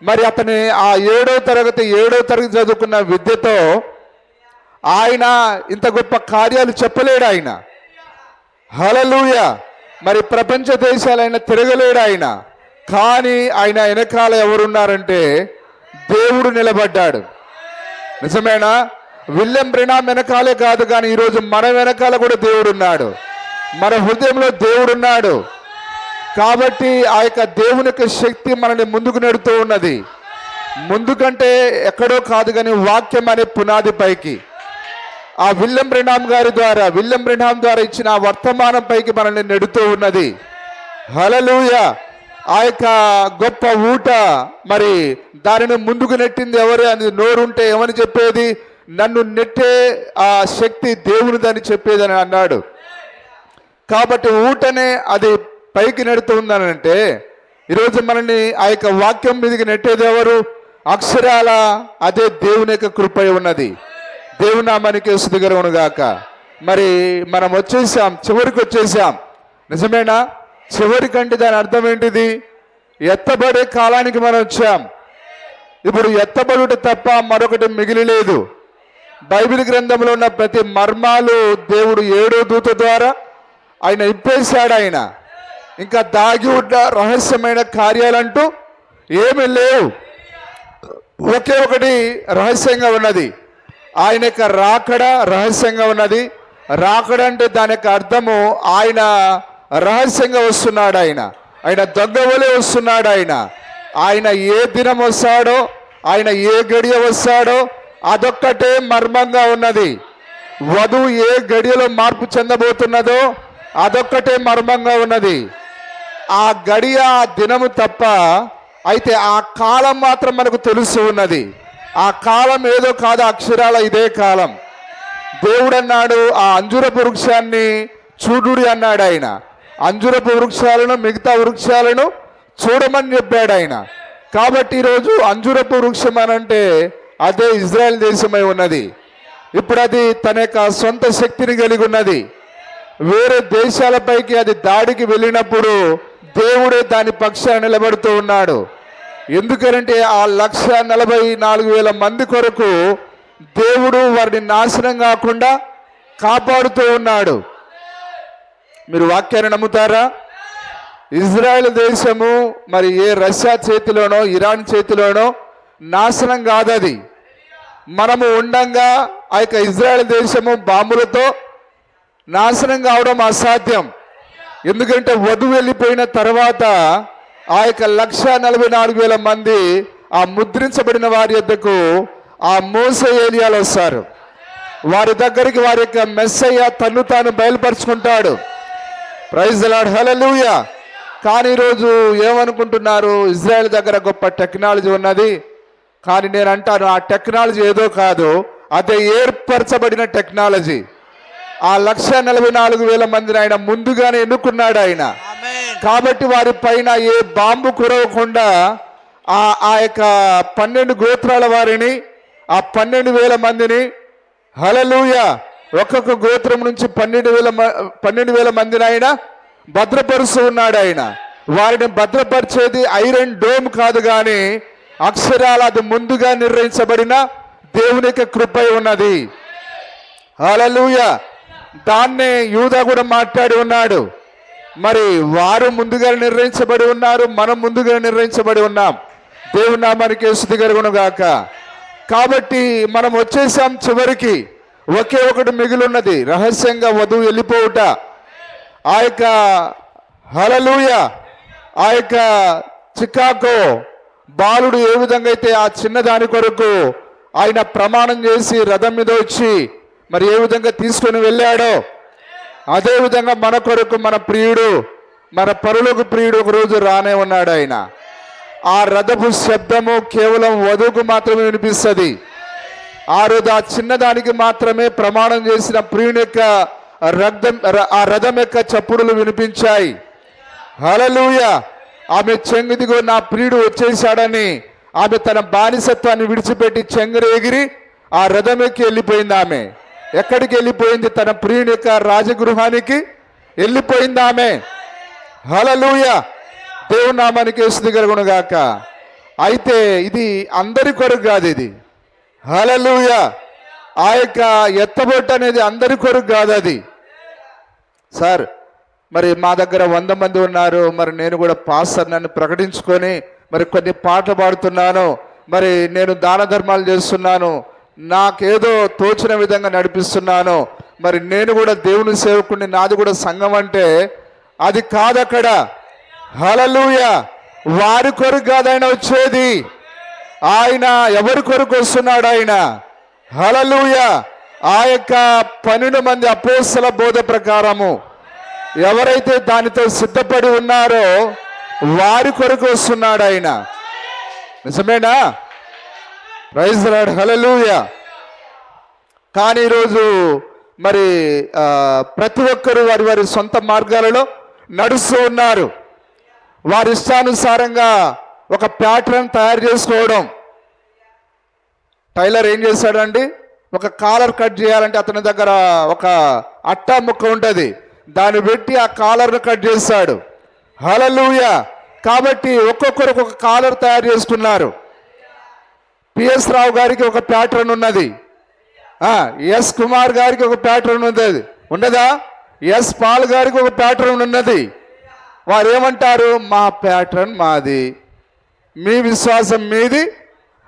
మరి అతని ఆ 7వ తరగతి చదువుకున్న విద్యతో ఆయన ఇంత గొప్ప కార్యాలు చెప్పలేడు ఆయన. హల్లెలూయా. మరి ప్రపంచ దేశాలైన తిరగలేడు ఆయన. కానీ ఆయన వెనకాల ఎవరున్నారంటే దేవుడు నిలబడ్డాడు. నిజమేనా? విలియం బ్రెనామ్ వెనకాలే కాదు, కానీ ఈరోజు మన వెనకాల కూడా దేవుడు ఉన్నాడు. మన హృదయంలో దేవుడు ఉన్నాడు. కాబట్టి ఆ యొక్క దేవుని యొక్క శక్తి మనల్ని ముందుకు నెడుతూ ఉన్నది. ముందుకంటే ఎక్కడో కాదు, కానీ వాక్యం అనే పునాది పైకి, ఆ విలియం బ్రెనామ్ ద్వారా ఇచ్చిన ఆ వర్తమానం పైకి మనల్ని నెడుతూ ఉన్నది. హల్లెలూయా. ఆ యొక్క గొప్ప ఊట, మరి దానిని ముందుకు నెట్టింది ఎవరు అని నోరుంటే ఏమని చెప్పేది? నన్ను నెట్టే ఆ శక్తి దేవునిదని చెప్పేదని అన్నాడు. కాబట్టి ఊటనే అది పైకి నెడుతుందని అంటే, ఈరోజు మనల్ని ఆ యొక్క వాక్యం మీదకి నెట్టేది ఎవరు? అక్షరాల అదే దేవుని యొక్క కృపై ఉన్నది. దేవుని నామానికి స్తుతి కలుగును గాక. మరి మనం చివరికి వచ్చేసాం. నిజమేనా? చివరికంటే దాని అర్థం ఏంటిది? ఎత్తబడే కాలానికి మనం వచ్చాం. ఇప్పుడు ఎత్తబడుట తప్ప మరొకటి మిగిలి లేదు. బైబిల్ గ్రంథంలో ఉన్న ప్రతి మర్మాలు దేవుడు 7వ దూత ద్వారా ఆయన ఇప్పేశాడు. ఆయన ఇంకా దాగి ఉన్న రహస్యమైన కార్యాలంటూ ఏమీ లేవు. ఒకే ఒకటి రహస్యంగా ఉన్నది. ఆయన యొక్క రాకడ రహస్యంగా ఉన్నది. రాకడ అంటే దాని యొక్క అర్థము ఆయన రహస్యంగా వస్తున్నాడు. ఆయన దొంగవలే వస్తున్నాడు. ఆయన ఏ దినం వస్తాడో, ఆయన ఏ గడియ వస్తాడో అదొక్కటే మర్మంగా ఉన్నది. వధువు ఏ గడియలో మార్పు చెందబోతున్నదో అదొక్కటే మర్మంగా ఉన్నది. ఆ గడియ, ఆ దినము తప్ప. అయితే ఆ కాలం మాత్రం మనకు తెలుసు ఉన్నది. ఆ కాలం ఏదో కాదు, అక్షరాల ఇదే కాలం. దేవుడు అన్నాడు, ఆ అంజూరపు వృక్షాన్ని చూడుడి అన్నాడు. ఆయన అంజూరపు వృక్షాలను, మిగతా వృక్షాలను చూడమని చెప్పాడు ఆయన. కాబట్టి ఈరోజు అంజూరపు వృక్షం అనంటే అదే ఇజ్రాయెల్ దేశమై ఉన్నది. ఇప్పుడు అది తన యొక్క సొంత శక్తిని కలిగి ఉన్నది. వేరే దేశాలపైకి అది దాడికి వెళ్ళినప్పుడు దేవుడే దాని పక్షాన నిలబడుతూ ఉన్నాడు. ఎందుకంటే ఆ 1,44,000 మంది కొరకు దేవుడు వారిని నాశనం కాకుండా కాపాడుతూ ఉన్నాడు. మీరు వాక్యాన్ని నమ్ముతారా? ఇజ్రాయెల్ దేశము మరి ఏ రష్యా చేతిలోనో, ఇరాన్ చేతిలోనో నాశనం కాదది. మనము ఉండంగా ఆ యొక్క ఇజ్రాయెల్ దేశము బాంబులతో నాశనం కావడం అసాధ్యం. ఎందుకంటే వధువు వెళ్ళిపోయిన తర్వాత ఆ యొక్క 1,44,000 మంది ఆ ముద్రించబడిన వారి యొద్దకు ఆ మోసే ఏలియాలు వస్తారు. వారి దగ్గరికి వారి యొక్క మెస్సయ్య తన్ను తాను బయలుపరుచుకుంటాడు. Praise the Lord. హల్లెలూయా. కానీ ఈరోజు ఏమనుకుంటున్నారు? ఇజ్రాయెల్ దగ్గర గొప్ప టెక్నాలజీ ఉన్నది. కానీ నేను అంటాను, ఆ టెక్నాలజీ ఏదో కాదు, అదే ఏర్పరచబడిన టెక్నాలజీ. ఆ 1,44,000 మందిని ఆయన ముందుగానే ఎన్నుకున్నాడు ఆయన. కాబట్టి వారి పైన ఏ బాంబు కురవకుండా ఆ యొక్క 12 గోత్రాల వారిని, ఆ 12,000 మందిని, హల్లెలూయా, ఒక్కొక్క గోత్రం నుంచి 12,000 మందిని ఆయన భద్రపరుస్తూ ఉన్నాడు. ఆయన వారిని భద్రపరిచేది ఐరన్ డోమ్ కాదు, కానీ అక్షరాలు అది ముందుగా నిర్ణయించబడిన దేవుని యొక్క కృపై ఉన్నది. హల్లెలూయా. దాన్నే యూదా కూడా మాట్లాడి ఉన్నాడు. మరి వారు ముందుగా నిర్ణయించబడి ఉన్నారు, మనం ముందుగా నిర్ణయించబడి ఉన్నాం. దేవుని నామానికి స్తుతి కలుగును గాక. కాబట్టి మనం వచ్చేసాం చివరికి. ఒకే ఒకటి మిగిలి ఉన్నది, రహస్యంగా వధువు వెళ్ళిపోవుట. ఆ యొక్క హల్లెలూయా, ఆ యొక్క చికాగో బాలుడు ఏ విధంగా అయితే ఆ చిన్నదాని కొరకు ఆయన ప్రమాణం చేసి రథం మీద వచ్చి మరి ఏ విధంగా తీసుకొని వెళ్ళాడో, అదే విధంగా మన కొరకు మన ప్రియుడు, మన పరులకు ప్రియుడు ఒక రోజు రానే ఉన్నాడు. ఆయన ఆ రథపు శబ్దము కేవలం వధువుకు మాత్రమే వినిపిస్తుంది. ఆ రోజు ఆ చిన్నదానికి మాత్రమే ప్రమాణం చేసిన ప్రియుని యొక్క ఆ రథం యొక్క చప్పుడులు వినిపించాయి. హల్లెలూయా. ఆమె చెంగుదిగో నా ప్రియుడు వచ్చేసాడని ఆమె తన బానిసత్వాన్ని విడిచిపెట్టి చెంగరేగిరి ఆ రథం ఎక్కి వెళ్ళిపోయింది ఆమె. ఎక్కడికి వెళ్ళిపోయింది? తన ప్రియుని యొక్క రాజగృహానికి వెళ్ళిపోయింది ఆమె. హల్లెలూయా, దేవుని నామానికి స్తుతి కలుగును గాక. అయితే ఇది అందరి కొరకు కాదు, ఇది హల్లెలూయా. ఆ యొక్క ఎత్తబొట్టు అనేది అందరి కొరకు కాదు. అది సార్, మరి మా దగ్గర 100 మంది ఉన్నారు, మరి నేను కూడా పాస్టర్ నన్ను ప్రకటించుకొని మరి కొన్ని పాటలు పాడుతున్నాను, మరి నేను దాన ధర్మాలు చేస్తున్నాను, నాకేదో తోచిన విధంగా నడిపిస్తున్నాను, మరి నేను కూడా దేవుని సేవకుడిని, నాది కూడా సంఘం అంటే అది కాదు అక్కడ. హల్లెలూయా, వారి కొరకు కాదు ఆయన వచ్చేది. ఆయన ఎవరి కొరకు వస్తున్నాడు? ఆయన హల్లెలూయా, ఆ యొక్క 12 మంది అపోస్తల బోధ ప్రకారము ఎవరైతే దానితో సిద్ధపడి ఉన్నారో వారి కొరకు వస్తున్నాడు ఆయన. నిజమేనా? Praise the Lord, hallelujah. కానీ ఈరోజు మరి ప్రతి ఒక్కరు వారి వారి సొంత మార్గాలలో నడుస్తూ ఉన్నారు. వారి ఇష్టానుసారంగా ఒక ప్యాటర్న్ తయారు చేసుకోవడం. టైలర్ ఏం చేశాడండి? ఒక కాలర్ కట్ చేయాలంటే అతని దగ్గర ఒక అట్టా ముక్క ఉంటుంది, దాన్ని పెట్టి ఆ కాలర్ను కట్ చేశాడు. హల్లెలూయా. కాబట్టి ఒక్కొక్కరు ఒక కాలర్ తయారు చేసుకున్నారు. పిఎస్ రావు గారికి ఒక ప్యాటర్న్ ఉన్నది, ఎస్ కుమార్ గారికి ఒక ప్యాటర్న్ ఉన్నది, ఉండదా? ఎస్ పాల్ గారికి ఒక ప్యాటర్న్ ఉన్నది. వారు ఏమంటారు? మా ప్యాటర్న్ మాది, మీ విశ్వాసం మీది,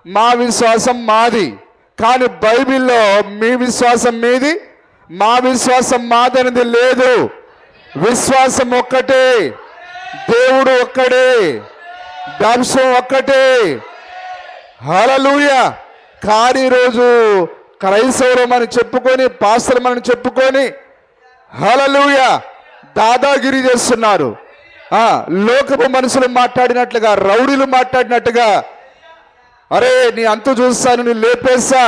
మా విశ్వాసం మాది. కానీ బైబిల్లో మీ విశ్వాసం మీది, మా విశ్వాసం మాదనేది లేదు. విశ్వాసం ఒక్కటే, దేవుడు ఒక్కడే, వంశం ఒక్కటే. హల్లెలూయా. కానీ ఈరోజు క్రైస్తవులం అని చెప్పుకొని, పాస్టర్లం అని చెప్పుకొని హల్లెలూయా దాదాగిరి చేస్తున్నారు. లోకపు మనుషులు మాట్లాడినట్లుగా, రౌడీలు మాట్లాడినట్టుగా, అరే నీ అంతు చూస్తాను, నీ లేపేస్తా,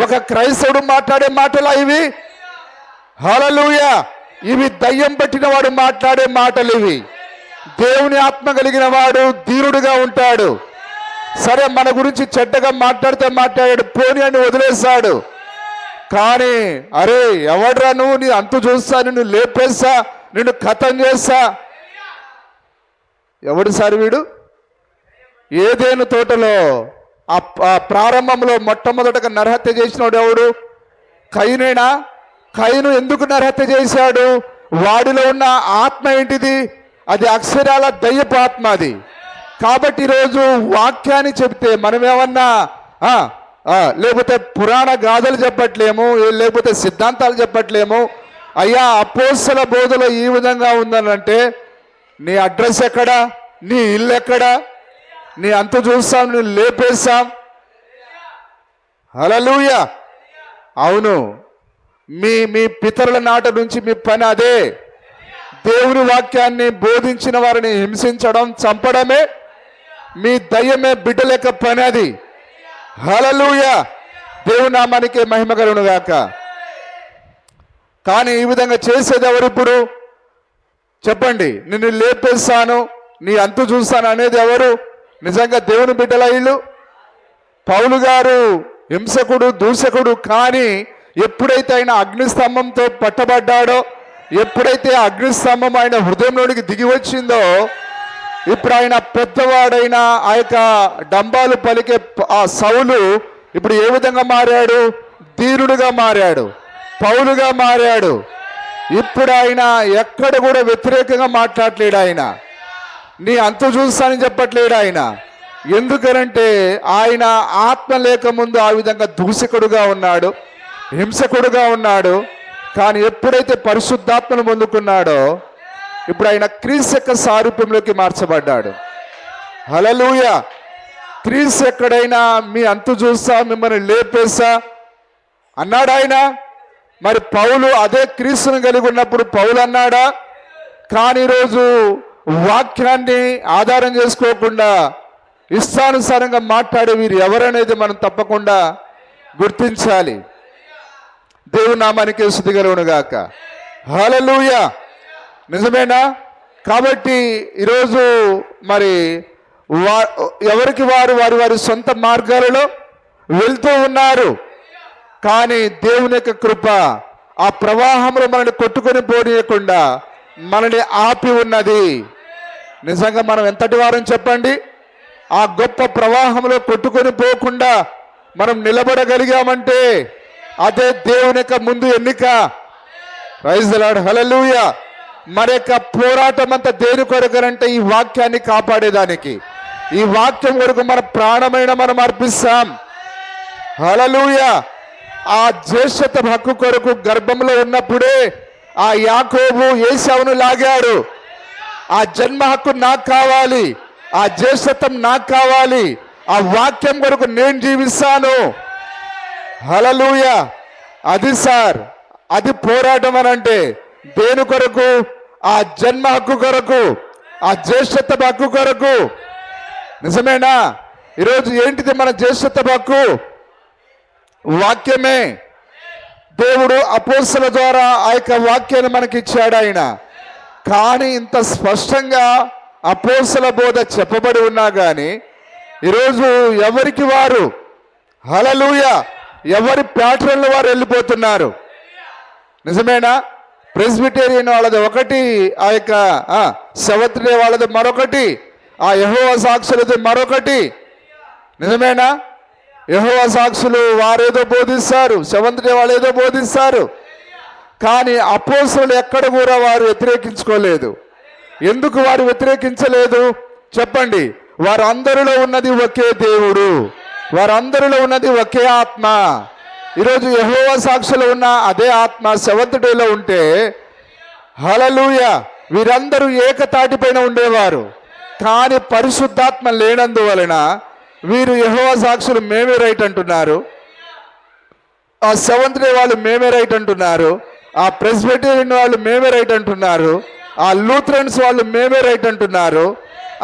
ఒక క్రైస్తవుడు మాట్లాడే మాటలా ఇవి? హల్లెలూయా. ఇవి దయ్యం పట్టిన వాడు మాట్లాడే మాటలు ఇవి. దేవుని ఆత్మ కలిగిన వాడు ధీరుడుగా ఉంటాడు. సరే, మన గురించి చెడ్డగా మాట్లాడితే మాట్లాడాడు, పోనీ అని వదిలేశాడు. కానీ అరే ఎవడ్రా నువ్వు, నీ అంతు చూస్తా, నిన్ను లేపేస్తా, నిన్ను ఖతం చేస్తా. ఎవడు సార్ వీడు? ఏదేను తోటలో ఆ ప్రారంభంలో మొట్టమొదటగా నరహత్య చేసినవాడు ఎవడు? కయీనేనా? కయీను ఎందుకు నరహత్య చేశాడు? వాడిలో ఉన్న ఆత్మ ఏంటిది? అది అక్షరాల దయ్యపు ఆత్మ అది. కాబట్టి ఈరోజు వాక్యాన్ని చెప్తే మనం ఏమన్నా లేకపోతే పురాణ గాథలు చెప్పట్లేము, లేకపోతే సిద్ధాంతాలు చెప్పట్లేము. అయ్యా అపోస్తల బోధలో ఈ విధంగా ఉందనంటే నీ అడ్రస్ ఎక్కడా? నీ ఇల్లు ఎక్కడా? నీ అంతు చూస్తాం, నేను లేపేస్తాం. హల్లెలూయా. అవును, మీ పితరుల నాట నుంచి మీ పని అదే. దేవుని వాక్యాన్ని బోధించిన వారిని హింసించడం, చంపడమే మీ దయ్యమే బిడ్డల యొక్క పని అది. హల్లెలూయా. దేవుని నామానికి మహిమ కలుగును గాక. కానీ ఈ విధంగా చేసేది ఎవరు ఇప్పుడు చెప్పండి? నిన్ను లేపేస్తాను, నీ అంతు చూస్తాను అనేది ఎవరు? నిజంగా దేవుని బిడ్డల ఇల్లు. పౌలు గారు హింసకుడు, దూషకుడు, కానీ ఎప్పుడైతే ఆయన అగ్నిస్తంభంతో పట్టబడ్డాడో, ఎప్పుడైతే అగ్నిస్తంభం ఆయన హృదయంలోనికి దిగి వచ్చిందో, ఇప్పుడు ఆయన పెద్దవాడైన ఆ యొక్క డంబాలు పలికే ఆ సౌలు ఇప్పుడు ఏ విధంగా మారాడు? ధీరుడుగా మారాడు, పౌలుగా మారాడు. ఇప్పుడు ఆయన ఎక్కడ కూడా వ్యతిరేకంగా మాట్లాడలేడు. ఆయన నీ అంతు చూస్తానని చెప్పట్లేడు ఆయన. ఎందుకనంటే ఆయన ఆత్మ లేకముందు ఆ విధంగా దూషకుడుగా ఉన్నాడు, హింసకుడుగా ఉన్నాడు. కానీ ఎప్పుడైతే పరిశుద్ధాత్మను పొందుకున్నాడో ఇప్పుడు ఆయన క్రీస్తు యొక్క సారూప్యంలోకి మార్చబడ్డాడు. హల్లెలూయా. క్రీస్తు ఎక్కడైనా మీ అంతు చూస్తా, మిమ్మల్ని లేపేస్తా అన్నాడు ఆయన. మరి పౌలు అదే క్రీస్తుని కలిగి ఉన్నప్పుడు పౌలు అన్నాడా? కానీ ఈరోజు వాక్యాన్ని ఆధారం చేసుకోకుండా ఇష్టానుసారంగా మాట్లాడే వీరు ఎవరనేది మనం తప్పకుండా గుర్తించాలి. దేవుని నామానికి స్తుతి కలుగును గాక. హల్లెలూయా. నిజమేనా? కాబట్టి ఈరోజు మరి ఎవరికి వారు వారి వారి సొంత మార్గాలలో వెళ్తూ ఉన్నారు. కానీ దేవుని యొక్క కృప ఆ ప్రవాహంలో మనల్ని కొట్టుకొని పోనీయకుండా మనల్ని ఆపి ఉన్నది. నిజంగా మనం ఎంతటి వారం చెప్పండి? ఆ గొప్ప ప్రవాహంలో కొట్టుకొని పోకుండా మనం నిలబడగలిగామంటే అదే దేవుని యొక్క ముందు ఎన్నిక. ప్రైజ్ ది లార్డ్, హల్లెలూయా. మన యొక్క పోరాటం అంతా దేని కొరకనంటే ఈ వాక్యాన్ని కాపాడేదానికి. ఈ వాక్యం కొరకు మన ప్రాణమైన మనం అర్పిస్తాం. హల్లెలూయా. ఆ జ్యేష్ఠత హక్కు కొరకు గర్భంలో ఉన్నప్పుడే ఆ యాకోబు ఏశావును లాగాడు. ఆ జన్మ హక్కు నాకు కావాలి, ఆ జ్యేష్ఠత్వం నాకు కావాలి, ఆ వాక్యం కొరకు నేను జీవిస్తాను. హల్లెలూయా. అది సార్, అది పోరాటం అని అంటే దేని కొరకు? ఆ జన్మ హక్కు కొరకు, ఆ జ్యేష్ఠత్వ హక్కు కొరకు. నిజమేనా? ఈరోజు ఏంటిది మన జ్యేష్ఠత్వ హక్కు? వాక్యమే. దేవుడు అపోస్తలుల ద్వారా ఆ యొక్క వాక్యాన్ని మనకి ఇచ్చాడు ఆయన. కానీ ఇంత స్పష్టంగా అపోస్తల బోధ చెప్పబడి ఉన్నా కానీ ఈరోజు ఎవరికి వారు, హల్లెలూయా, ఎవరి ప్యాటర్న్లో వారు వెళ్ళిపోతున్నారు. నిజమేనా? ప్రెస్బిటేరియన్ వాళ్ళది ఒకటి, ఆ యొక్క సెవెంత్ డే వాళ్ళది మరొకటి, ఆ యెహోవా సాక్షులది మరొకటి. నిజమేనా? యెహోవా సాక్షులు వారేదో బోధిస్తారు, సెవెంత్ డే వాళ్ళు ఏదో బోధిస్తారు. కానీ అపోస్తలులు ఎక్కడ కూడా వారు వ్యతిరేకించుకోలేదు. ఎందుకు వారు వ్యతిరేకించలేదు చెప్పండి? వారందరిలో ఉన్నది ఒకే దేవుడు, వారందరిలో ఉన్నది ఒకే ఆత్మ. ఈరోజు యెహోవా సాక్షులు ఉన్న అదే ఆత్మ సెవెంత్ డేలో ఉంటే, హల్లెలూయా, వీరందరూ ఏకతాటిపైన ఉండేవారు. కానీ పరిశుద్ధాత్మ లేనందువలన వీరు యెహోవా సాక్షులు మేమే రైట్ అంటున్నారు, ఆ సెవెంత్ డే వాళ్ళు మేమే రైట్ అంటున్నారు, ఆ ప్రెస్బిటేరియన్ వాళ్ళు మేమే రైట్ అంటున్నారు, ఆ లూథరన్స్ వాళ్ళు మేమే రైట్ అంటున్నారు,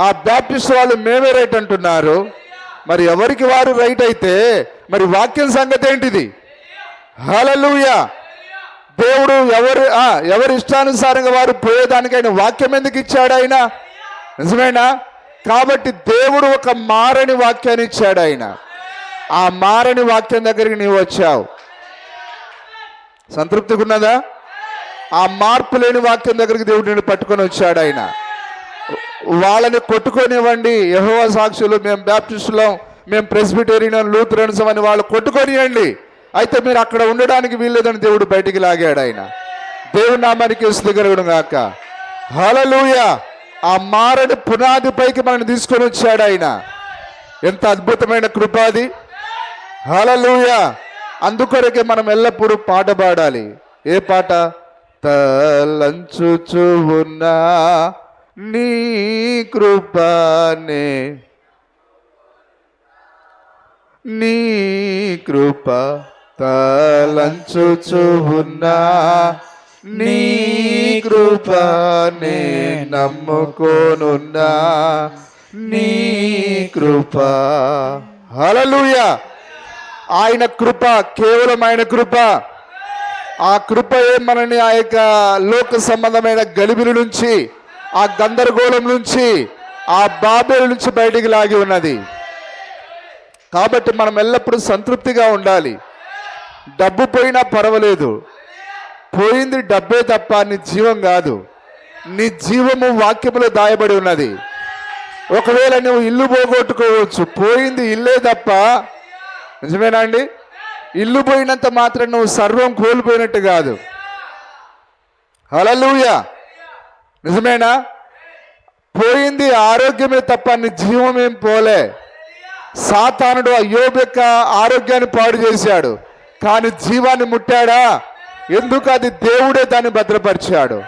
ఆ బ్యాప్టిస్ట్ వాళ్ళు మేమే రైట్ అంటున్నారు. మరి ఎవరికి వారు రైట్ అయితే మరి వాక్యం సంగతి ఏంటిది? హల్లెలూయా. దేవుడు ఎవరి ఇష్టానుసారంగా వారు పోయేదానికి ఆయన వాక్యం ఎందుకు ఇచ్చాడు ఆయన? నిజమేనా? కాబట్టి దేవుడు ఒక మారని వాక్యాన్ని ఇచ్చాడు ఆయన. ఆ మారని వాక్యం దగ్గరికి నీవు వచ్చావు. సంతృప్తిగా ఉన్నదా? ఆ మార్పు లేని వాక్యం దగ్గరికి దేవుడు నిన్ను పట్టుకొని వచ్చాడు ఆయన. వాళ్ళని కొట్టుకొనివ్వండి, యెహోవా సాక్షులు, మేము బ్యాప్టిస్టులం, మేము ప్రెస్బిటేరియన్, లూథరన్స్ అని వాళ్ళు కొట్టుకొనియండి. అయితే మీరు అక్కడ ఉండడానికి వీల్లేదని దేవుడు బయటికి లాగాడు ఆయన. దేవుని నామానికి స్తుతి కలుగును గాక. హల్లెలూయా. ఆ మారని పునాది పైకి మనల్ని తీసుకొని వచ్చాడు ఆయన. ఎంత అద్భుతమైన కృప అది. హల్లెలూయా. అందుకొరకే మనం ఎల్లప్పుడూ పాట పాడాలి. ఏ పాట? తలంచుచు ఉన్నా నీ కృపనే, నీ కృప తలంచుచు ఉన్నా నీ కృపనే నమ్ముకోనున్నా, నీ కృప. హల్లెలూయా. ఆయన కృప, కేవలం ఆయన కృప. ఆ కృపయే మనని ఆ యొక్క లోక సంబంధమైన గలిబిలి నుంచి, ఆ గందరగోళం నుంచి, ఆ బాబేలు నుంచి బయటికి లాగి ఉన్నది. కాబట్టి మనం ఎల్లప్పుడూ సంతృప్తిగా ఉండాలి. డబ్బు పోయినా పర్వాలేదు, పోయింది డబ్బే తప్ప నీ జీవం కాదు. నీ జీవము వాక్యములో దాయబడి ఉన్నది. ఒకవేళ నువ్వు ఇల్లు పోగొట్టుకోవచ్చు, పోయింది ఇల్లే తప్ప. నిజమేనా అండి? ఇల్లు పోయినంత మాత్రం నువ్వు సర్వం కోల్పోయినట్టు కాదు. హల్లెలూయా. నిజమేనా? పోయింది ఆరోగ్యమే తప్ప నీ జీవం ఏం పోలే. సాతానుడు అయ్యోబు యొక్క ఆరోగ్యాన్ని పాడు చేశాడు, కానీ జీవాన్ని ముట్టాడా? ఎందుకు? అది దేవుడే దాన్ని భద్రపరిచాడు.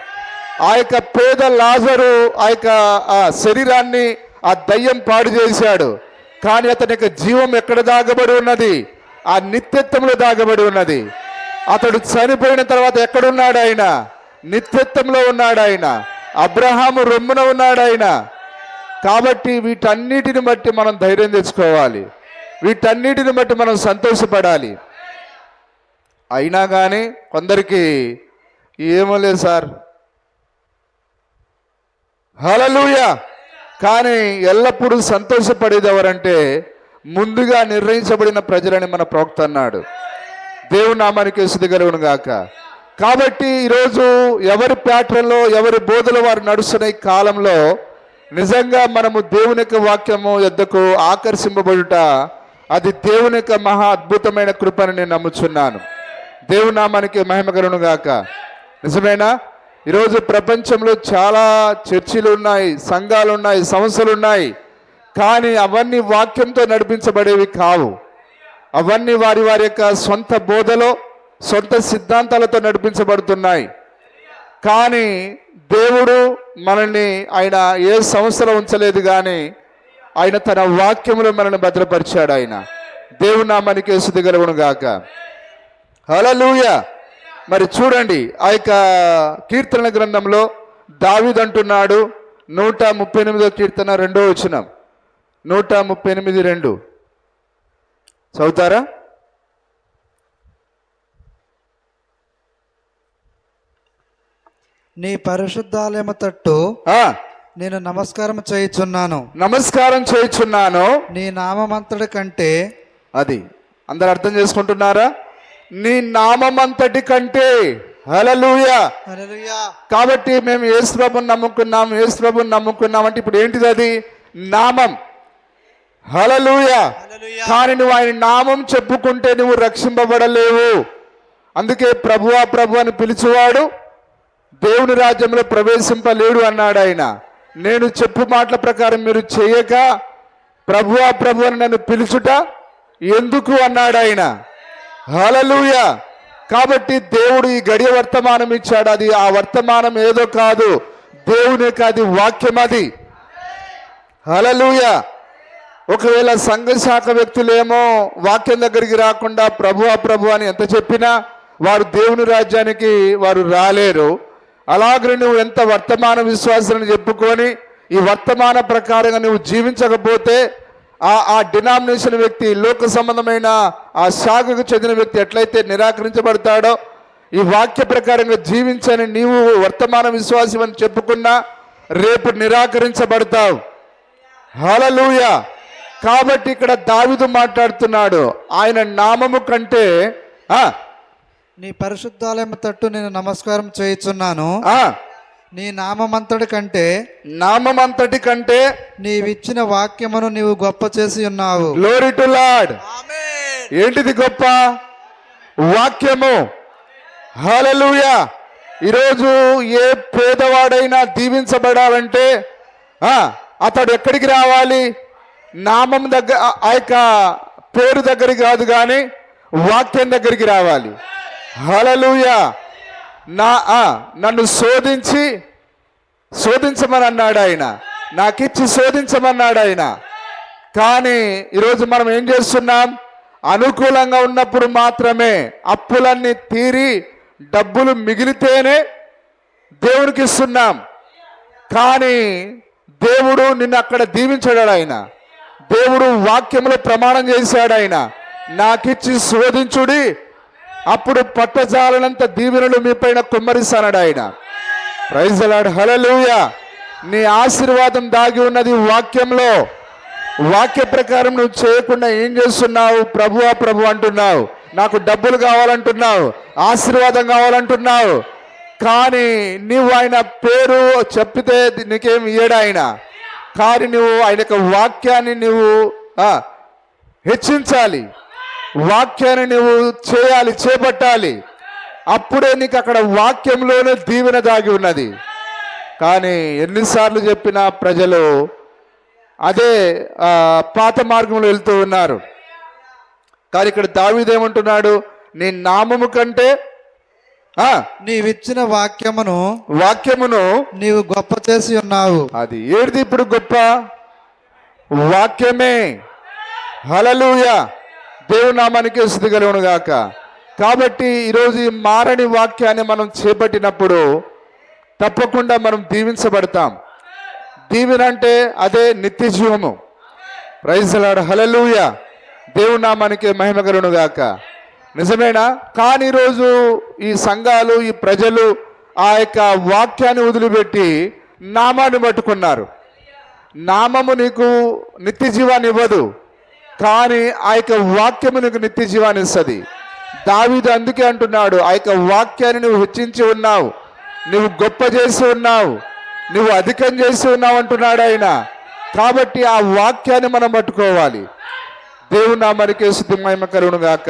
ఆ యొక్క పేద లాజరు ఆ యొక్క శరీరాన్ని ఆ దయ్యం పాడు చేశాడు, కానీ అతని యొక్క జీవం ఎక్కడ దాగబడి ఉన్నది? ఆ నిత్యత్వంలో దాగబడి ఉన్నది. అతడు చనిపోయిన తర్వాత ఎక్కడున్నాడు ఆయన? నిత్యత్వంలో ఉన్నాడు ఆయన. అబ్రహాము రొమ్మున ఉన్నాడు ఆయన. కాబట్టి వీటన్నిటిని బట్టి మనం ధైర్యం తెచ్చుకోవాలి, వీటన్నిటిని బట్టి మనం సంతోషపడాలి. అయినా కానీ కొందరికి ఏమో లేదు సార్, హల్లెలూయా. కానీ ఎల్లప్పుడూ సంతోషపడేది ఎవరంటే ముందుగా నిర్ణయించబడిన ప్రజలని మన ప్రవక్త అన్నాడు. దేవుని నామానికి స్తుతి కలుగును గాక. కాబట్టి ఈరోజు ఎవరి ప్యాటర్న్లో ఎవరి బోధలో వారు నడుస్తున్న ఈ కాలంలో నిజంగా మనము దేవుని యొక్క వాక్యము యొద్దకు ఆకర్షింపబడుట అది దేవుని యొక్క మహా అద్భుతమైన కృపని నేను నమ్ముచున్నాను. దేవుని నామానికి మహిమ కలుగును గాక. నిజమేనా? ఈరోజు ప్రపంచంలో చాలా చర్చిలు ఉన్నాయి, సంఘాలు ఉన్నాయి, సంస్థలు ఉన్నాయి. కానీ అవన్నీ వాక్యంతో నడిపించబడేవి కావు. అవన్నీ వారి వారి యొక్క సొంత బోధలో సొంత సిద్ధాంతాలతో నడిపించబడుతున్నాయి. కానీ దేవుడు మనల్ని ఆయన ఏ సంస్థలో ఉంచలేదు, కానీ ఆయన తన వాక్యములో మనల్ని భద్రపరిచాడు. ఆయన దేవుని నామానికి స్తుతి కలుగును గాక. హల్లెలూయా. మరి చూడండి, ఆ యొక్క కీర్తన గ్రంథంలో దావీదు అంటున్నాడు, 138వ కీర్తన 2వ వచనం, 138:2 చదువుతారా? నీ పరిశుద్ధాలయము తట్టు నేను నమస్కారం చేయుచున్నాను. నమస్కారం చేయుచున్నాను నీ నామమంతటి కంటే. అది అందరు అర్థం చేసుకుంటున్నారా? నీ నామమంతటి కంటే. హల్లెలూయా. హల్లెలూయా. కాబట్టి మేము యేసు ప్రభువుని నమ్ముకున్నాం అంటే ఇప్పుడు ఏంటిది? అది నామం. హల్లెలూయా. కానీ నువ్వు ఆయన నామం చెప్పుకుంటే నువ్వు రక్షింపబడలేవు. అందుకే ప్రభువా ప్రభు అని పిలిచేవాడు దేవుని రాజ్యంలో ప్రవేశింపలేడు అన్నాడు ఆయన. నేను చెప్పు మాటల ప్రకారం మీరు చేయక ప్రభువా ప్రభు అని నన్ను పిలుచుట ఎందుకు అన్నాడు ఆయన. హల్లెలూయా. కాబట్టి దేవుడు ఈ గడియ వర్తమానం ఇచ్చాడు. అది ఆ వర్తమానం ఏదో కాదు, దేవుని అది వాక్యం. అది హల్లెలూయా. ఒకవేళ సంఘ శాఖ వ్యక్తులేమో వాక్యం దగ్గరికి రాకుండా ప్రభువా ప్రభు అని ఎంత చెప్పినా వారు దేవుని రాజ్యానికి వారు రాలేరు. అలాగే నువ్వు ఎంత వర్తమాన విశ్వాసాలను చెప్పుకొని ఈ వర్తమాన ప్రకారంగా నువ్వు జీవించకపోతే ఆ డినామినేషన్ వ్యక్తి, లోక సంబంధమైన ఆ శాఖకు చెందిన వ్యక్తి ఎట్లయితే నిరాకరించబడతాడో, ఈ వాక్య ప్రకారంగా జీవించని నీవు వర్తమాన విశ్వాసం అని చెప్పుకున్నా రేపు నిరాకరించబడతావు. హల్లెలూయా. కాబట్టి ఇక్కడ దావీదు మాట్లాడుతున్నాడు, ఆయన నామము కంటే నీ పరిశుద్ధాలయము తట్టు నేను నమస్కారం చేయుచున్నాను. నీ నామమంతటి కంటే నీవిచ్చిన వాక్యమును నీవు గొప్ప చేసి ఉన్నావు. Glory to lord. ఏంటిది గొప్ప? వాక్యము. హల్లెలూయా. ఈరోజు ఏ పేదవాడైనా దీవించబడాలంటే అతడు ఎక్కడికి రావాలి? నామం దగ్గర, ఆ యొక్క పేరు దగ్గరికి కాదు, కానీ వాక్యం దగ్గరికి రావాలి. హల్లెలూయా. నన్ను శోధించమని అన్నాడు ఆయన, నాకిచ్చి శోధించమన్నాడు ఆయన. కానీ ఈరోజు మనం ఏం చేస్తున్నాం? అనుకూలంగా ఉన్నప్పుడు మాత్రమే, అప్పులన్నీ తీరి డబ్బులు మిగిలితేనే దేవునికి ఇస్తున్నాం. కానీ దేవుడు నిన్ను అక్కడ దీవించాడు. ఆయన దేవుడు వాక్యంలో ప్రమాణం చేశాడు. ఆయన నాకిచ్చి శోధించుడి, అప్పుడు పట్టజాలనంత దీవెనలు మీ పైన కుమ్మరిస్తాడు ఆయన. Praise the Lord. హల్లెలూయా. నీ ఆశీర్వాదం దాగి ఉన్నది వాక్యంలో. వాక్య ప్రకారం నువ్వు చేయకుండా ఏం చేస్తున్నావు? ప్రభువా ప్రభు అంటున్నావు, నాకు డబ్బులు కావాలంటున్నావు, ఆశీర్వాదం కావాలంటున్నావు. కానీ నువ్వు ఆయన పేరు చెప్పితే నీకేం ఇయ్యడు ఆయన. కానీ నువ్వు ఆయన యొక్క వాక్యాన్ని నువ్వు హెచ్చించాలి, వాక్యాన్ని నువ్వు చేయాలి, చేపట్టాలి. అప్పుడే నీకు అక్కడ వాక్యంలోనే దీవెన దాగి ఉన్నది. కానీ ఎన్నిసార్లు చెప్పినా ప్రజలు అదే పాత మార్గంలో వెళ్తూ ఉన్నారు. కానీ ఇక్కడ దావీదు ఏమంటున్నాడు? నీ నామము కంటే నీవిచ్చిన వాక్యమును నీవు గొప్ప చేసి ఉన్నావు. అది ఏది ఇప్పుడు గొప్ప? వాక్యమే. హల్లెలూయా. దేవుని నామానికి స్తుతి కలుగును గాక. కాబట్టి ఈరోజు ఈ మారని వాక్యాన్ని మనం చేపట్టినప్పుడు తప్పకుండా మనం దీవించబడతాం. దీవెన అంటే అదే నిత్య జీవము. Praise the Lord. హల్లెలూయా. దేవుని నామానికి మహిమ కలుగును గాక. నిజమేనా? కానీ ఈరోజు ఈ సంఘాలు, ఈ ప్రజలు ఆ యొక్క వాక్యాన్ని వదిలిపెట్టి నామాన్ని పట్టుకున్నారు. నామము నీకు నిత్య జీవాన్ని ఇవ్వదు, కానీ ఆ యొక్క వాక్యము నీకు నిత్య జీవాన్ని ఇస్తుంది. దావీదు అందుకే అంటున్నాడు, ఆ యొక్క వాక్యాన్ని నువ్వు హెచ్చించి ఉన్నావు, నువ్వు గొప్ప చేసి ఉన్నావు, నువ్వు అధికం చేసి ఉన్నావు అంటున్నాడు ఆయన. కాబట్టి ఆ వాక్యాన్ని మనం పట్టుకోవాలి. దేవుని నామమునకే స్తుతి మహిమ కలుగును గాక.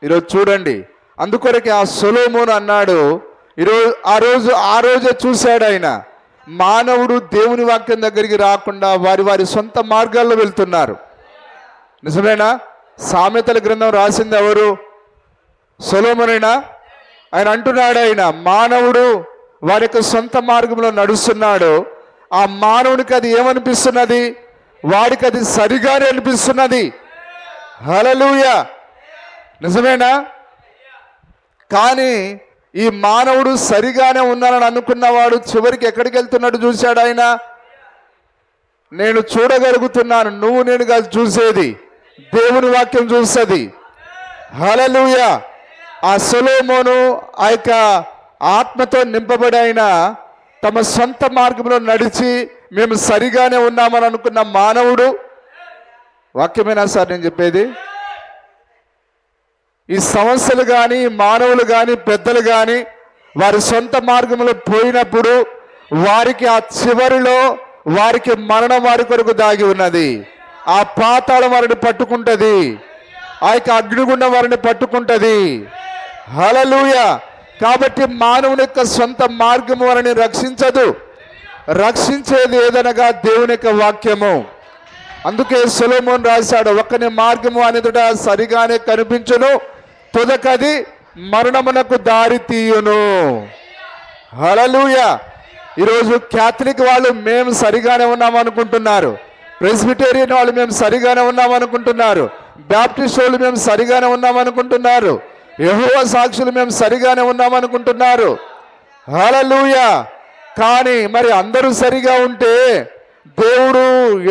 ఈరోజు చూడండి, అందుకొరకే ఆ సొలొమోను అన్నాడు, ఆ రోజే చూశాడు ఆయన, మానవుడు దేవుని వాక్యం దగ్గరికి రాకుండా వారి వారి సొంత మార్గాల్లో వెళ్తున్నారు. నిజమేనా? సామెతల గ్రంథం రాసింది ఎవరు? సొలొమోనేనా? ఆయన అంటున్నాడు, ఆయన మానవుడు వారి యొక్క సొంత మార్గంలో నడుస్తున్నాడు. ఆ మానవునికి అది ఏమనిపిస్తున్నది? వాడికి అది సరిగానే అనిపిస్తున్నది. హల్లెలూయా, నిజమేనా? కానీ ఈ మానవుడు సరిగానే ఉన్నానని అనుకున్నవాడు చివరికి ఎక్కడికి వెళ్తున్నాడు చూశాడు ఆయన. నేను చూడగలుగుతున్నాను, నువ్వు నేను కాదు చూసేది, దేవుని వాక్యం చూస్తుంది. హల్లెలూయా. ఆ సొలొమోను ఆ యొక్క ఆత్మతో నింపబడి ఆయన తమ సొంత మార్గంలో నడిచి మేము సరిగానే ఉన్నామని అనుకున్న మానవుడు, వాక్యమేనా సార్ నేను చెప్పేది? ఈ సంస్థలు కానీ మానవులు కానీ పెద్దలు కానీ వారి సొంత మార్గంలో పోయినప్పుడు వారికి ఆ చివరిలో వారికి మరణం వారి కొరకు దాగి ఉన్నది. ఆ పాతాళం వారిని పట్టుకుంటుంది, ఆ యొక్క అగ్నిగుండం వారిని పట్టుకుంటుంది. హల్లెలూయా. కాబట్టి మానవుని యొక్క సొంత మార్గము వారిని రక్షించదు. రక్షించేది ఏదనగా దేవుని యొక్క వాక్యము. అందుకే సొలొమోను రాశాడు, ఒక్కని మార్గము అనేదుట సరిగానే కనిపించును, తుదకది మరణమునకు దారి తీయును. హల్లెలూయా. ఈరోజు క్యాథలిక్ వాళ్ళు మేము సరిగానే ఉన్నాం అనుకుంటున్నారు, ప్రెస్బిటేరియన్ వాళ్ళు మేము సరిగానే ఉన్నాం అనుకుంటున్నారు, బ్యాప్టిస్ట్ వాళ్ళు మేము సరిగానే ఉన్నాం అనుకుంటున్నారు, యెహోవా సాక్షులు మేము సరిగానే ఉన్నాం అనుకుంటున్నారు. హల్లెలూయా. కానీ మరి అందరూ సరిగా ఉంటే దేవుడు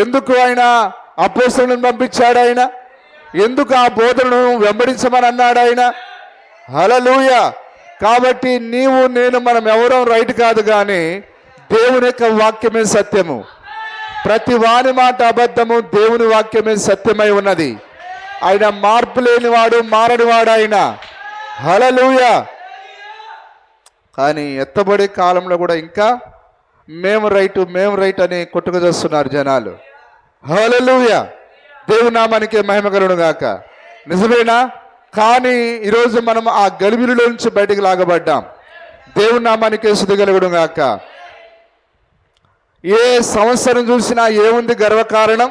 ఎందుకు ఆయన అపోస్తలులను పంపించాడు? ఆయన ఎందుకు ఆ బోధనను వెంబడించమని అన్నాడు ఆయన? హల్లెలూయా. కాబట్టి నీవు నేను మనం ఎవరో రైట్ కాదు, కానీ దేవుని యొక్క వాక్యమే సత్యము. ప్రతి వాని మాట అబద్ధము, దేవుని వాక్యమే సత్యమై ఉన్నది. ఆయన మార్పు లేనివాడు, మారనివాడు ఆయన. హల్లెలూయా. కానీ ఎత్తబడే కాలంలో కూడా ఇంకా మేము రైట్ అని కొట్టుకుచేస్తున్నారు జనాలు. హల్లెలూయా. దేవుని నామానికే మహిమ కలుగును గాక. నిజమేనా? కానీ ఈరోజు మనం ఆ గలిబిలిలో నుంచి బయటికి లాగబడ్డాం. దేవుని నామానికే స్తుతి కలుగును గాక. ఏ సంవత్సరం చూసినా ఏముంది గర్వకారణం?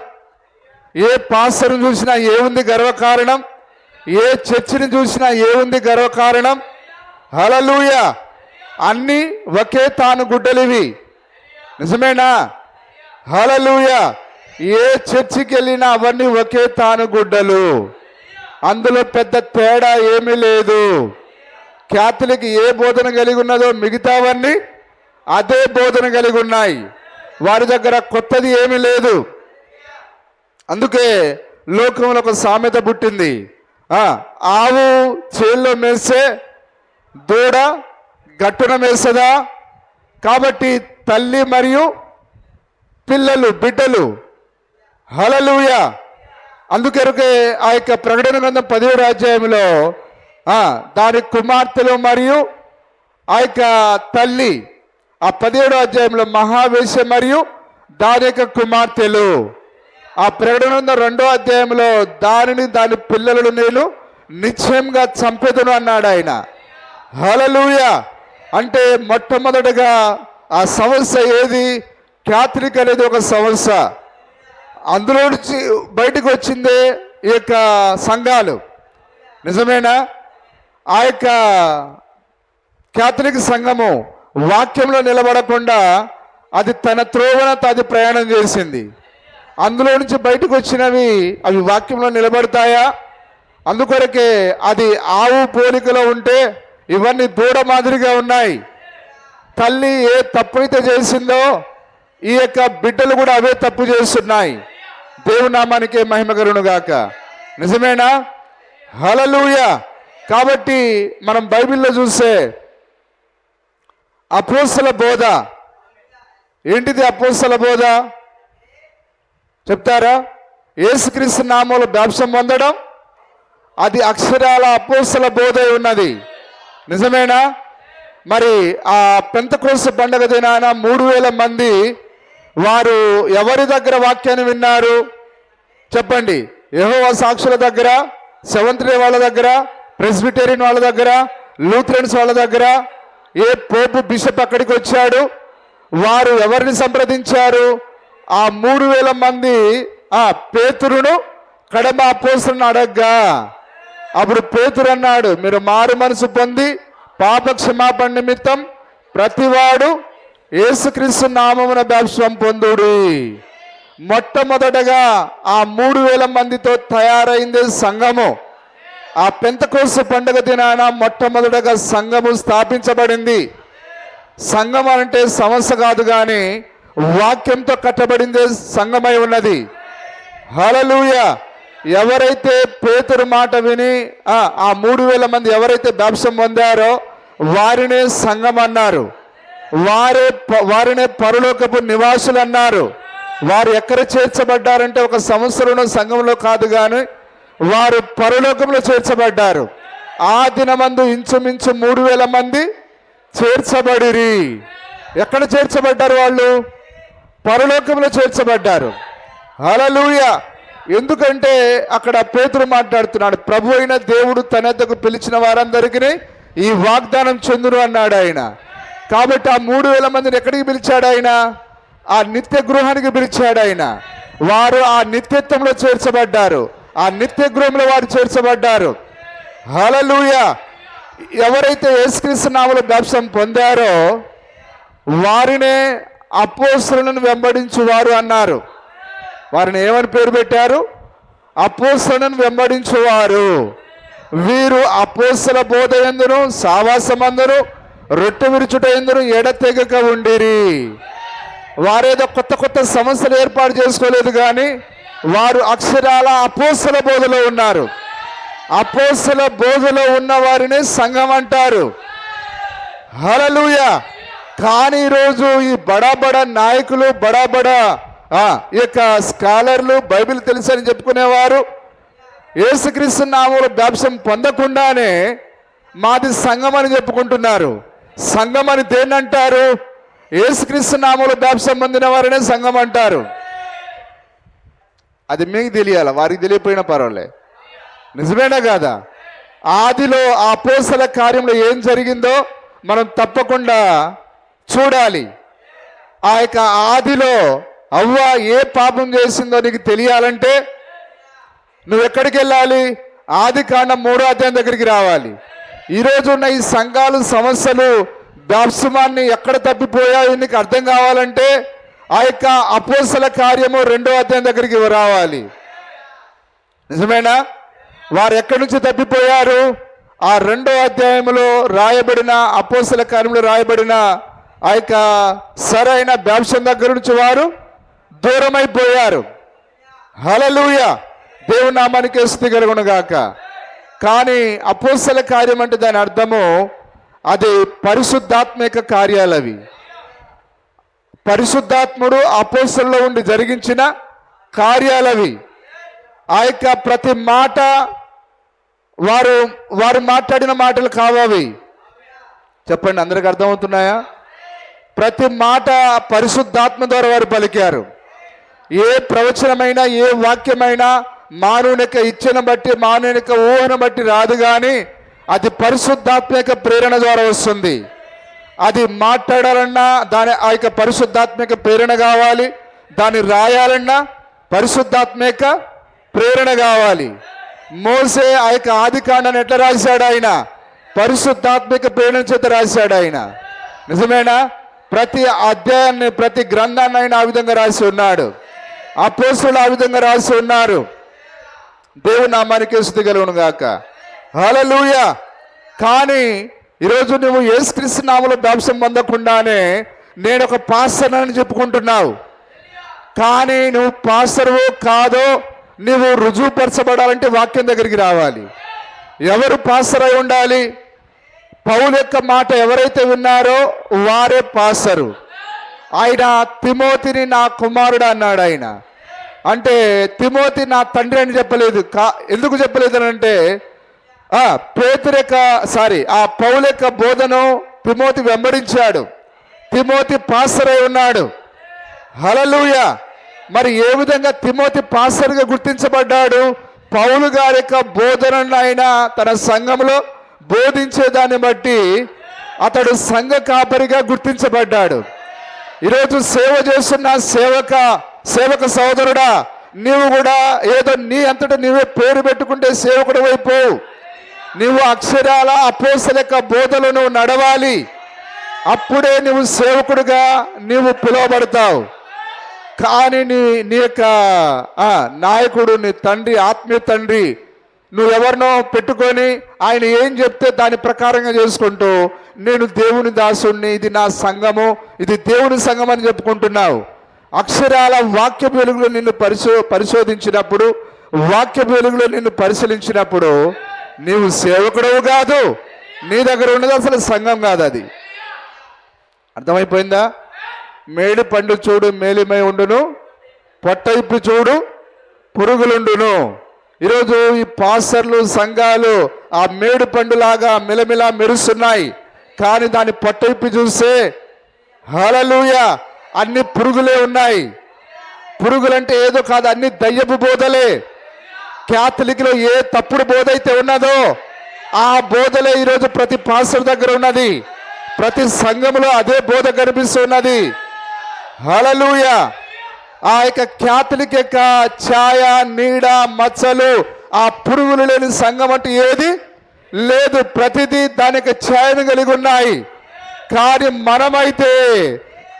ఏ పాస్టర్ని చూసినా ఏముంది గర్వకారణం? ఏ చర్చిని చూసినా ఏముంది గర్వకారణం? హల్లెలూయా. అన్నీ ఒకే తాను గుడ్డలివి. నిజమేనా? హల్లెలూయా. ఏ చర్చికి వెళ్ళినా అవన్నీ ఒకే తాను గుడ్డలు, అందులో పెద్ద తేడా ఏమీ లేదు. క్యాథలిక్ ఏ బోధన కలిగి ఉన్నదో మిగతావన్నీ అదే బోధన కలిగి ఉన్నాయి. వారి దగ్గర కొత్తది ఏమీ లేదు. అందుకే లోకంలో ఒక సామెత పుట్టింది, ఆవు చేల్లో మేస్తే దూడ గట్టున మేస్తదా? కాబట్టి తల్లి మరియు పిల్లలు, బిడ్డలు. హల్లెలూయా. అందుకొరకే ఆ యొక్క ప్రకటన గ్రంథం 17వ అధ్యాయంలో దాని కుమార్తెలు మరియు ఆ యొక్క తల్లి, ఆ 17వ అధ్యాయంలో మహావేశ్య మరియు దాని యొక్క కుమార్తెలు. ఆ ప్రకటన గ్రంథం 2వ అధ్యాయంలో దాని పిల్లలను నేను నిశ్చయంగా చంపెదను అన్నాడు ఆయన. హల్లెలూయా. అంటే మొట్టమొదటగా ఆ సమస్య ఏది? క్యాథలిక్ అనేది ఒక సమస్య. అందులో నుంచి బయటకు వచ్చిందే ఈ యొక్క సంఘాలు. నిజమేనా? ఆ యొక్క క్యాథలిక్ సంఘము వాక్యంలో నిలబడకుండా అది తన త్రోవన అది ప్రయాణం చేసింది. అందులో నుంచి బయటకు వచ్చినవి అవి వాక్యంలో నిలబడతాయా? అందుకొరకే అది ఆవు పోలికలో ఉంటే ఇవన్నీ దూడ మాదిరిగా ఉన్నాయి. తల్లి ఏ తప్పు అయితే చేసిందో ఈ యొక్క బిడ్డలు కూడా అవే తప్పు చేస్తున్నాయి. దేవుని నామానికే మహిమ కలుగును గాక. నిజమేనా? హల్లెలూయా. కాబట్టి మనం బైబిల్లో చూస్తే అపోస్తల బోధ ఏంటిది? అపోస్తల బోధ చెప్తారా? యేసుక్రీస్తు నామములో బాప్తిసం పొందడం, అది అక్షరాల అపోస్తల బోధ ఉన్నది. నిజమేనా? మరి ఆ పెంతెకోస్తు పండగ దినాన 3000 మంది వారు ఎవరి దగ్గర వాక్యాన్ని విన్నారు చెప్పండి? యెహోవా సాక్షుల దగ్గర, సెవెంత్ డే వాళ్ళ దగ్గర, ప్రెస్బిటేరియన్ వాళ్ళ దగ్గర, లూథరన్స్ వాళ్ళ దగ్గర. ఏ పోపు బిషప్ అక్కడికి వచ్చాడు, వారు ఎవరిని సంప్రదించారు? ఆ 3000 మంది ఆ పేతురును కడమ అపోస్తలుని అడగ్గా, అప్పుడు పేతురు అన్నాడు, మీరు మారు మనసు పొంది పాప క్షమాపణ నిమిత్తం ప్రతివాడు యేసుక్రీస్తు నామమున బాప్తిస్మం పొందుడి. మొట్టమొదటగా ఆ 3000 మందితో తయారైంది సంఘము. ఆ పెంతెకోస్తు పండుగ దినాన మొట్టమొదటగా సంఘము స్థాపించబడింది. సంఘం అంటే సమస్య కాదు, కానీ వాక్యంతో కట్టబడిందే సంఘమై ఉన్నది. హల్లెలూయా! ఎవరైతే పేతురు మాట విని ఆ 3000 మంది ఎవరైతే బాప్తిస్మం పొందారో వారినే సంఘం అన్నారు. వారినే పరలోకపు నివాసులు అన్నారు. వారు ఎక్కడ చేర్చబడ్డారంటే ఒక సంవత్సరంలో సంఘంలో కాదు, కానీ వారు పరలోకంలో చేర్చబడ్డారు. ఆ దినమందు ఇంచుమించు 3000 మంది చేర్చబడిరి. ఎక్కడ చేర్చబడ్డారు? వాళ్ళు పరలోకంలో చేర్చబడ్డారు. హల్లెలూయా! ఎందుకంటే అక్కడ పేతురు మాట్లాడుతున్నాడు, ప్రభు అయిన దేవుడు తన యొద్దకు పిలిచిన వారందరికీ ఈ వాగ్దానం చెందును అన్నాడు ఆయన. కాబట్టి ఆ 3000 మందిని ఎక్కడికి పిలిచాడు ఆయన? ఆ నిత్య గృహానికి పిలిచాడు ఆయన. వారు ఆ నిత్యత్వంలో చేర్చబడ్డారు. ఆ నిత్య గృహంలో వారు చేర్చబడ్డారు. హల్లెలూయా! ఎవరైతే యేసుక్రీస్తు నామములో బాప్తిస్మం పొందారో వారినే అపోస్తలులను వెంబడించువారు అన్నారు. వారిని ఏమని పేరు పెట్టారు? అపోస్తలులను వెంబడించువారు. వీరు అపోస్తల బోధ యందును సావాసమందును రొట్టె విరుచుట యందును ఎడతెగక ఉండిరి. వారేదో కొత్త కొత్త సమస్యలు ఏర్పాటు చేసుకోలేదు, కానీ వారు అక్షరాల అపోస్తల బోధలో ఉన్నారు. అపోస్తల బోధలో ఉన్న వారిని సంఘం అంటారు. హల్లెలూయా! కానీ ఈరోజు ఈ బడా నాయకులు, బడా ఈ యొక్క స్కాలర్లు, బైబిల్ తెలుసని చెప్పుకునేవారు యేసుక్రీస్తు నామములో బాప్తిస్మం పొందకుండానే మాది సంఘం అని చెప్పుకుంటున్నారు. సంఘం అని దేన్నంటారు? యేసుక్రీస్తు నామములో బాప్తిస్మం పొందిన వారినే సంఘం అంటారు. అది మీకు తెలియాలి, వారికి తెలియపోయినా పర్వాలే. నిజమేనా కాదా? ఆదిలో ఆ అపోస్తల కార్యంలో ఏం జరిగిందో మనం తప్పకుండా చూడాలి. ఆ యొక్క ఆదిలో అవ్వ ఏ పాపం చేసిందో నీకు తెలియాలంటే నువ్వు ఎక్కడికి వెళ్ళాలి? ఆదికాండం 3వ అధ్యాయం దగ్గరికి రావాలి. ఈరోజు ఉన్న ఈ సంఘాలు, సమస్యలు, బాప్తిస్మాన్ని ఎక్కడ తప్పిపోయాయో నీకు అర్థం కావాలంటే ఆ యొక్క అపోస్తల కార్యము 2వ అధ్యాయం దగ్గరికి రావాలి. నిజమేనా? వారు ఎక్కడి నుంచి తప్పిపోయారు? ఆ 2వ అధ్యాయంలో రాయబడిన అపోస్తల కార్యంలో రాయబడిన ఆ యొక్క సరైన బాప్తిస్మం దగ్గర నుంచి వారు దూరమైపోయారు. హల్లెలూయా! దేవుని నామానికి స్తుతి కలుగును గాక. కానీ అపోస్తల కార్యం అంటే దాని అర్థము అది పరిశుద్ధాత్మిక కార్యాలు. అవి పరిశుద్ధాత్ముడు అపోస్తలులో ఉండి జరిగించిన కార్యాలవి. ఆ యొక్క ప్రతి మాట వారు మాట్లాడిన మాటలు కావవి. చెప్పండి, అందరికి అర్థమవుతున్నాయా? ప్రతి మాట పరిశుద్ధాత్మ ద్వారా వారు పలికారు. ఏ ప్రవచనమైనా, ఏ వాక్యమైనా మానవుని యొక్క ఇచ్చను బట్టి, మానవుని యొక్క ఊహను బట్టి రాదు, కానీ అది పరిశుద్ధాత్మిక ప్రేరణ ద్వారా వస్తుంది. అది మాట్లాడాలన్నా దాని ఆ యొక్క పరిశుద్ధాత్మిక ప్రేరణ కావాలి. దాన్ని రాయాలన్నా పరిశుద్ధాత్మిక ప్రేరణ కావాలి. మోసే ఆ యొక్క ఆదికాండాన్ని ఎట్లా రాశాడు? ఆయన పరిశుద్ధాత్మిక ప్రేరణ చేత రాశాడు ఆయన. నిజమేనా? ప్రతి అధ్యాయాన్ని, ప్రతి గ్రంథాన్ని ఆయన ఆ విధంగా రాసి ఉన్నాడు. అపోస్తలులు ఆ విధంగా రాసి ఉన్నారు. దేవుని నామానికి స్తుతి కలుగును గాక. హల్లెలూయా! కానీ ఈరోజు నువ్వు యేసుక్రీస్తు నామములో బాప్తిస్మం పొందకుండానే నేను ఒక పాస్టర్ అని చెప్పుకుంటున్నావు. కానీ నువ్వు పాస్టర్వో కాదో నువ్వు రుజువుపరచబడాలంటే వాక్యం దగ్గరికి రావాలి. ఎవరు పాస్టర్ అయి ఉండాలి? పౌలు యొక్క మాట ఎవరైతే విన్నారో వారే పాస్టరు. ఆయన తిమోతిని నా కుమారుడు అన్నాడు. ఆయన అంటే తిమోతి నా తండ్రి అని చెప్పలేదు. ఎందుకు చెప్పలేదు అంటే ఆ పౌలు యొక్క బోధను తిమోతి వెంబడించాడు. తిమోతి పాస్టర్ అయి ఉన్నాడు. హల్లెలూయా. మరి ఏ విధంగా తిమోతి పాస్టర్గా గుర్తించబడ్డాడు? పౌలు గారి యొక్క బోధనను ఆయన తన సంఘంలో బోధించేదాన్ని బట్టి అతడు సంఘ కాపరిగా గుర్తించబడ్డాడు. ఈరోజు సేవ చేస్తున్న సేవక సోదరుడా, నీవు కూడా ఏదో నీ అంతటా నీవే పేరు పెట్టుకుంటే సేవకుడు వైపు నీవు అక్షరాల అపోస్తలుల యొక్క బోధలను నడవాలి. అప్పుడే నువ్వు సేవకుడుగా నీవు పిలువబడతావు. కానీ నీ యొక్క నాయకుడు, నీ తండ్రి, ఆత్మీయ తండ్రి, నువ్వు ఎవరినో పెట్టుకొని ఆయన ఏం చెప్తే దాని ప్రకారంగా చేసుకుంటూ నేను దేవుని దాసుణ్ణి, ఇది నా సంఘము, ఇది దేవుని సంఘం అని చెప్పుకుంటున్నావు. అక్షరాల వాక్య వెలుగులో నిన్ను పరిశోధించినప్పుడు, వాక్య వెలుగులో నిన్ను పరిశీలించినప్పుడు నీవు సేవకుడవు కాదు, నీ దగ్గర ఉన్నది అసలు సంఘం కాదు. అది అర్థమైపోయిందా? మేడి పండు చూడు మేలిమై ఉండును, పొట్ట ఇప్పి చూడు పురుగులుండును. ఈరోజు ఈ పాస్టర్లు, సంఘాలు ఆ మేడు పండులాగా మిలమిలా మెరుస్తున్నాయి. కానీ దాని పొట్ట ఇప్పి చూస్తే హల్లెలూయా అన్ని పురుగులే ఉన్నాయి. పురుగులంటే ఏదో కాదు, అన్ని దయ్యపు బోధలే. క్యాథలిక్లో ఏ తప్పుడు బోధ అయితే ఉన్నదో ఆ బోధలే ఈరోజు ప్రతి పాస్టర్ దగ్గర ఉన్నది. ప్రతి సంఘంలో అదే బోధ కనిపిస్తున్నది. హల్లెలూయా. ఆ యొక్క క్యాథలిక్ యొక్క ఛాయ, నీడ, మచ్చలు, ఆ పురుగులు లేని సంఘం అంటే ఏది లేదు. ప్రతిదీ దానికి ఛాయను కలిగి ఉన్నాయి. కానీ మనమైతే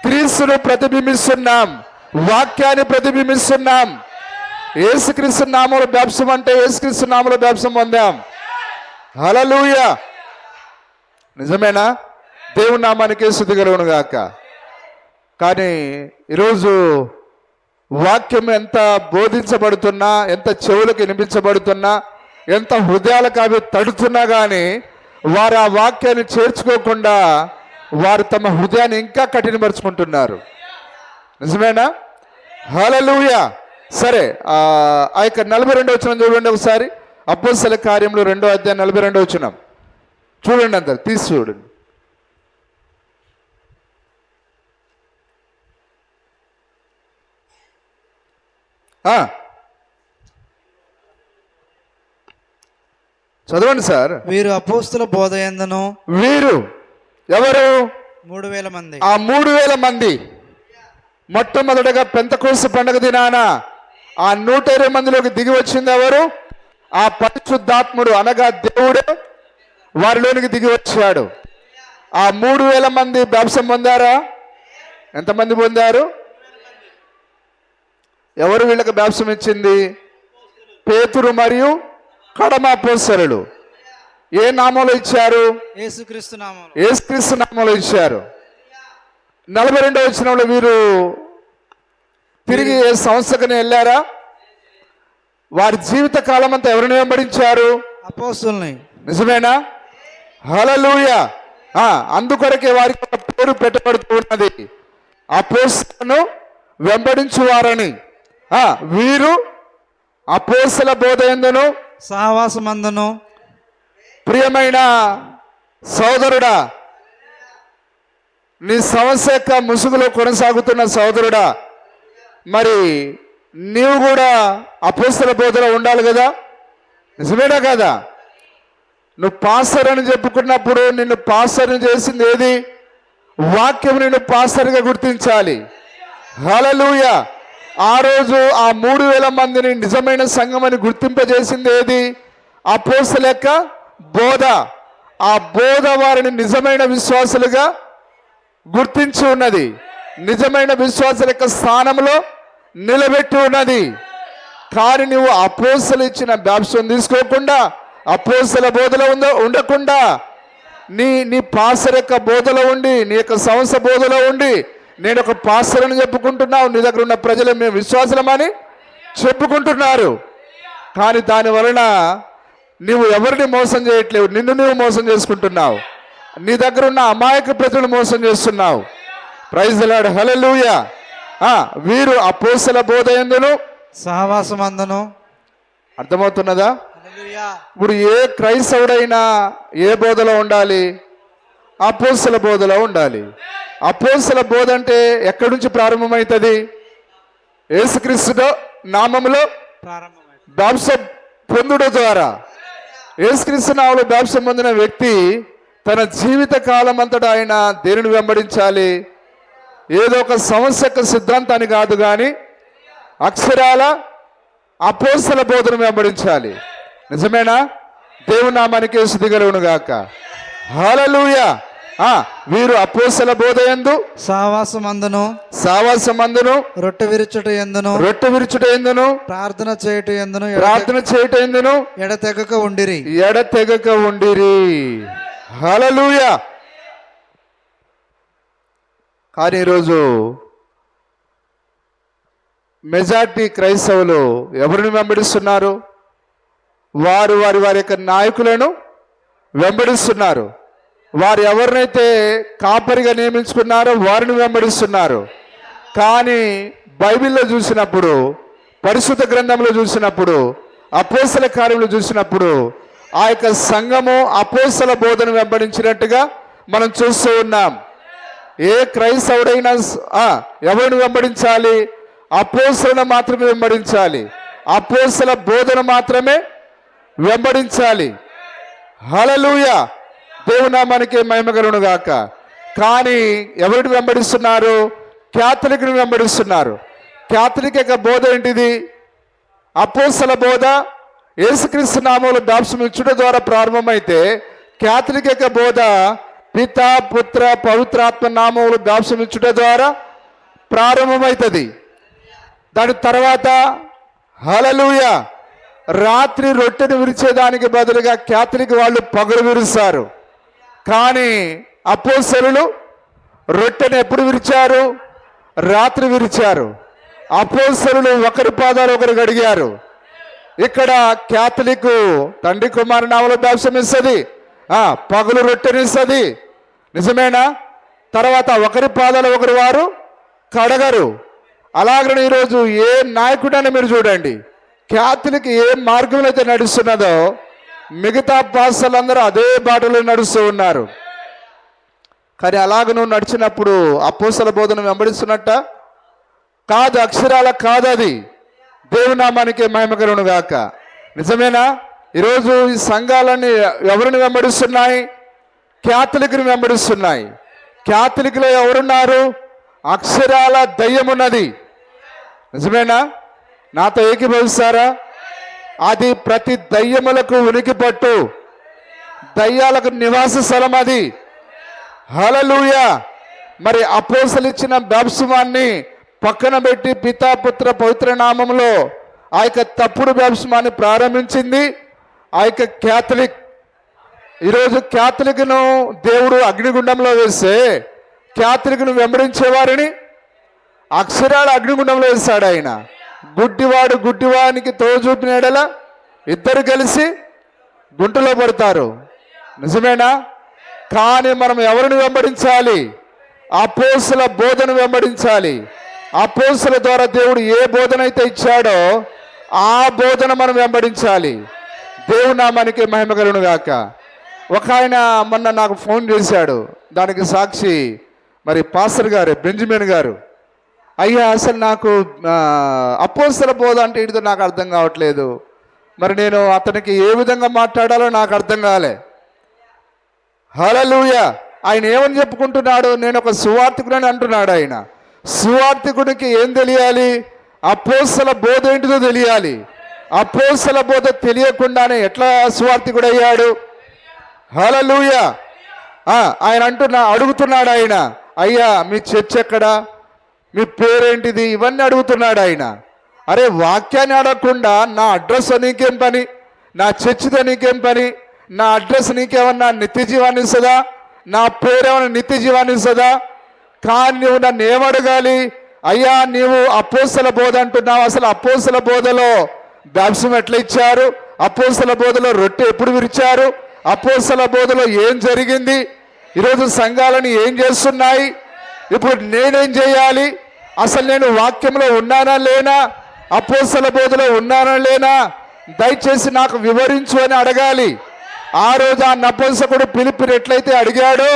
క్రీస్తును ప్రతిబింబిస్తున్నాం, వాక్యాన్ని ప్రతిబింబిస్తున్నాం. యేసుక్రీస్తు నామములో బాప్తిసం అంటే యేసుక్రీస్తు నామములో బాప్తిసం పొందాం. హల్లెలూయా. నిజమేనా? దేవుని నామానికి స్తుతి కలుగును గాక. కానీ ఈరోజు వాక్యం ఎంత బోధించబడుతున్నా, ఎంత చెవులకు వినిపించబడుతున్నా, ఎంత హృదయాలకు అవి తడుతున్నా కానీ వారు ఆ వాక్యాన్ని చేర్చుకోకుండా వారు తమ హృదయాన్ని ఇంకా కఠినపరుచుకుంటున్నారు. నిజమేనా? హల్లెలూయా. సరే, ఆ యొక్క 42వ వచనం చూడండి ఒకసారి. అపోస్తల కార్యములు 2వ అధ్యాయం 42వ వచనం చూడండి, అంత తీసి చూడండి. చదవండి సార్. వీరు అపోస్తుల బోధ యందును, వీరు ఎవరు? 3000 మంది. ఆ 3000 మంది మొట్టమొదటగా పెంతెకోస్తు పండుగ దినాన ఆ 120 మందిలోకి దిగి వచ్చింది ఎవరు? ఆ పరిశుద్ధాత్ముడు అనగా దేవుడే వారిలోనికి దిగి వచ్చాడు. ఆ 3000 మంది బాప్తిసం పొందారా? ఎంతమంది పొందారు? ఎవరు వీళ్ళకి బాప్తిసం ఇచ్చింది? పేతురు మరియు కడమ అపోస్తలులు. ఏ నామంలో ఇచ్చారు? యేసుక్రీస్తు నామములో. యేసుక్రీస్తు నామంలో ఇచ్చారు. 42వ వచనంలో వీరు తిరిగి ఏ సంస్థకని వెళ్ళారా? వారి జీవిత కాలం అంతా ఎవరిని వెంబడించారు? అపోస్తుల్ని. నిజమేనా? హల్లెలూయా. అందుకొరకే వారికి ఒక పేరు పెట్టబడుతూ ఉన్నది, అపోస్తలులను వెంబడించువారని. వీరు అపోస్తల బోధ యందును సహవాసమందును. ప్రియమైన సోదరుడా, నీ సమస్య యొక్క ముసుగులో కొనసాగుతున్న సోదరుడా, మరి నీవు కూడా అపోస్తల బోధలో ఉండాలి కదా? నిజమేనా కదా? నువ్వు పాస్టర్ అని చెప్పుకున్నప్పుడు నిన్ను పాస్టర్ని చేసింది ఏది? వాక్యం నిన్ను పాస్టర్గా గుర్తించాలి. హల్లెలూయా. ఆ రోజు ఆ 3000 మందిని నిజమైన సంఘం అని గుర్తింపజేసింది ఏది? అపోస్తల యొక్క బోధ. ఆ బోధ వారిని నిజమైన విశ్వాసులుగా గుర్తించి ఉన్నది, నిజమైన విశ్వాసుల యొక్క స్థానంలో నిలబెట్టి ఉన్నది. కానీ నువ్వు అపోస్తలు ఇచ్చిన బాప్తిసం తీసుకోకుండా, అపోస్తల బోధలో ఉండకుండా, నీ పాస్టర్ యొక్క బోధలో ఉండి, నీ యొక్క సంస్థ బోధలో ఉండి నేను ఒక పాస్టర్ అని చెప్పుకుంటున్నావు. నీ దగ్గర ఉన్న ప్రజలు మేము విశ్వాసులమని చెప్పుకుంటున్నారు. కానీ దాని వలన నీవు ఎవరిని మోసం చేయట్లేవు, నిన్ను నువ్వు మోసం చేసుకుంటున్నావు. నీ దగ్గర ఉన్న అమాయక ప్రజలు మోసం చేస్తున్నావు. Praise the Lord. హల్లెలూయా. వీరు అపోస్తల బోధ యందును సహవాసమందును. అర్థమవుతున్నదా? ఇప్పుడు ఏ క్రైస్తవుడైనా ఏ బోధలో ఉండాలి? అపోస్తల బోధలో ఉండాలి. అపోస్తల బోధ అంటే ఎక్కడి నుంచి ప్రారంభమవుతుంది? యేసుక్రీస్తు నామములో బాప్సం పొందుట ద్వారా. యేసుక్రీస్తు నామములో బాప్సం పొందిన వ్యక్తి తన జీవిత కాలం అంతటా ఆయన దేనిని వెంబడించాలి? ఏదో ఒక సమస్యకు సిద్ధాంతాన్ని కాదు, కానీ అక్షరాల అపోస్తల బోధను వెంబడించాలి. నిజమేనా? దేవుని నామానికి స్తుతి కలుగును గాక. హల్లెలూయా. వీరు అపోస్తల బోధ యందు సావాసమందును రొట్టె విరుచుట ఎందును ప్రార్థన చేయుట ఎందును ఎడతెగక ఉండిరి. హల్లెలూయా. కానీ ఈరోజు మెజార్టీ క్రైస్తవులు ఎవరిని వెంబడిస్తున్నారు? వారి యొక్క నాయకులను వెంబడిస్తున్నారు. వారు ఎవరినైతే కాపరిగా నియమించుకున్నారో వారిని వెంబడిస్తున్నారు. కానీ బైబిల్లో చూసినప్పుడు, పరిశుద్ధ గ్రంథంలో చూసినప్పుడు, అపోస్తల కార్యములు చూసినప్పుడు ఆ యొక్క సంఘము అపోస్తల బోధను వెంబడించినట్టుగా మనం చూస్తూ ఉన్నాం. ఏ క్రైస్తవుడైనా ఎవరిని వెంబడించాలి? అపోస్తలను మాత్రమే వెంబడించాలి. అపోస్తల బోధన మాత్రమే వెంబడించాలి. హల్లెలూయా. దేవుని నామానికి మహిమ కలుగును గాక. కానీ ఎవరిని వెంబడిస్తున్నారు? క్యాథలిక్ని వెంబడిస్తున్నారు. క్యాథలిక్ యొక్క బోధ ఏంటిది? అపోస్తల బోధ యేసుక్రీస్తు నామములో బాప్తిసం ఇచ్చుట ద్వారా ప్రారంభమైతే, క్యాథలిక్ యొక్క బోధ పితా పుత్ర పవిత్రాత్మ నామములో బాప్తిసం ఇచ్చుట ద్వారా ప్రారంభమవుతుంది. దాని తర్వాత హల్లెలూయా, రాత్రి రొట్టెను విరిచేదానికి బదులుగా క్యాథలిక్ వాళ్ళు పగలు విరుస్తారు. కానీ అపోస్తలులు రొట్టెను ఎప్పుడు విరిచారు? రాత్రి విరిచారు. అపోస్తలులు ఒకరి పాదాలు ఒకరు గడిగారు. ఇక్కడ క్యాథలిక్ తండ్రి కుమారు నామములో బాప్తిసం ఇస్తుంది, పగలు రొట్టెనిస్తుంది. నిజమేనా? తర్వాత ఒకరి పాదాలు ఒకరు వారు కడగరు. అలాగనే ఈరోజు ఏ నాయకుడని మీరు చూడండి, క్యాథలిక్ ఏ మార్గంలో అయితే నడుస్తున్నదో మిగతా పాస్టర్లందరూ అదే బాటలో నడుస్తూ ఉన్నారు. కానీ అలాగ నువ్వు నడిచినప్పుడు అపోస్తల బోధన వెంబడిస్తున్నట్ట కాదు, అక్షరాల కాదు. అది దేవుని నామానికి మహిమ కలుగును గాక. నిజమేనా? ఈరోజు ఈ సంఘాలన్నీ ఎవరిని వెంబడిస్తున్నాయి? క్యాథలిక్ని వెంబడిస్తున్నాయి. క్యాథలిక్లో ఎవరున్నారు? అక్షరాల దయ్యం ఉన్నది. నిజమేనా? నాతో ఏకీభవిస్తారా? అది ప్రతి దయ్యములకు ఉనికి పట్టు, దయ్యాలకు నివాస స్థలం అది. హల్లెలూయా. మరి అపోస్తలులు ఇచ్చిన బాప్తిసమాన్ని పక్కన పెట్టి పితా పుత్ర పవిత్ర నామములో ఆ యొక్క తప్పుడు బాప్తిసమాన్ని ప్రారంభించింది ఆ యొక్క క్యాథలిక్. ఈరోజు క్యాథలిక్ను దేవుడు అగ్నిగుండంలో వేస్తే క్యాథలిక్ను వెంబడించేవారిని అక్షరాల అగ్నిగుండంలో వేస్తాడు ఆయన. గుడ్డివాడు గుడ్డివానికి తోచూపిన ఎడల ఇద్దరు కలిసి గుంటలో పడతారు. నిజమేనా? కానీ మనం ఎవరిని వెంబడించాలి? అపోస్తల బోధను వెంబడించాలి. అపోస్తల ద్వారా దేవుడు ఏ బోధన అయితే ఇచ్చాడో ఆ బోధన మనం వెంబడించాలి. దేవుని నామానికి మహిమ కలుగును గాక. ఒక ఆయన మొన్న నాకు ఫోన్ చేశాడు, దానికి సాక్షి మరి పాస్టర్ గారు బెంజమిన్ గారు. అయ్యా, అసలు నాకు అపోస్తల బోధ అంటే ఏంటో నాకు అర్థం కావట్లేదు, మరి నేను అతనికి ఏ విధంగా మాట్లాడాలో నాకు అర్థం కాలే. హల్లెలూయా. ఆయన ఏమని చెప్పుకుంటున్నాడు? నేను ఒక సువార్థికుడని అంటున్నాడు. ఆయన సువార్థికుడికి ఏం తెలియాలి? అపోస్తల బోధ ఏంటిదో తెలియాలి. అపోస్తల బోధ తెలియకుండానే ఎట్లా సువార్థికుడు అయ్యాడు? హల్లెలూయా. ఆయన అడుగుతున్నాడు ఆయన, అయ్యా మీ చర్చ్ ఎక్కడా, మీ పేరేంటిది, ఇవన్నీ అడుగుతున్నాడు ఆయన. అరే, వాక్యాన్ని అడగకుండా నా అడ్రస్ నీకేం పని, నా చర్చితో నీకేం పని, నా అడ్రస్ నీకేమన్నా నిత్య జీవాన్ని ఇస్తుందా, నా పేరేమన్నా నిత్య జీవాన్ని ఇస్తుందా? కానీ నువ్వు నన్ను ఏమడగాలి? అయ్యా, నీవు అపోస్తల బోధ అంటున్నావు, అసలు అపోస్తల బోధలో బాప్తిసం ఎట్లా ఇచ్చారు, అపోస్తల బోధలో రొట్టె ఎప్పుడు విరిచారు, అపోస్తల బోధలో ఏం జరిగింది, ఈరోజు సంఘాలను ఏం చేస్తున్నాయి, ఇప్పుడు నేనేం చేయాలి, అసలు నేను వాక్యంలో ఉన్నానా లేనా, అపోస్తల బోధలో ఉన్నానా లేనా, దయచేసి నాకు వివరించు అని అడగాలి. ఆ రోజు ఆ నపుంసకుడు పిలిపిని ఎట్లయితే అడిగాడో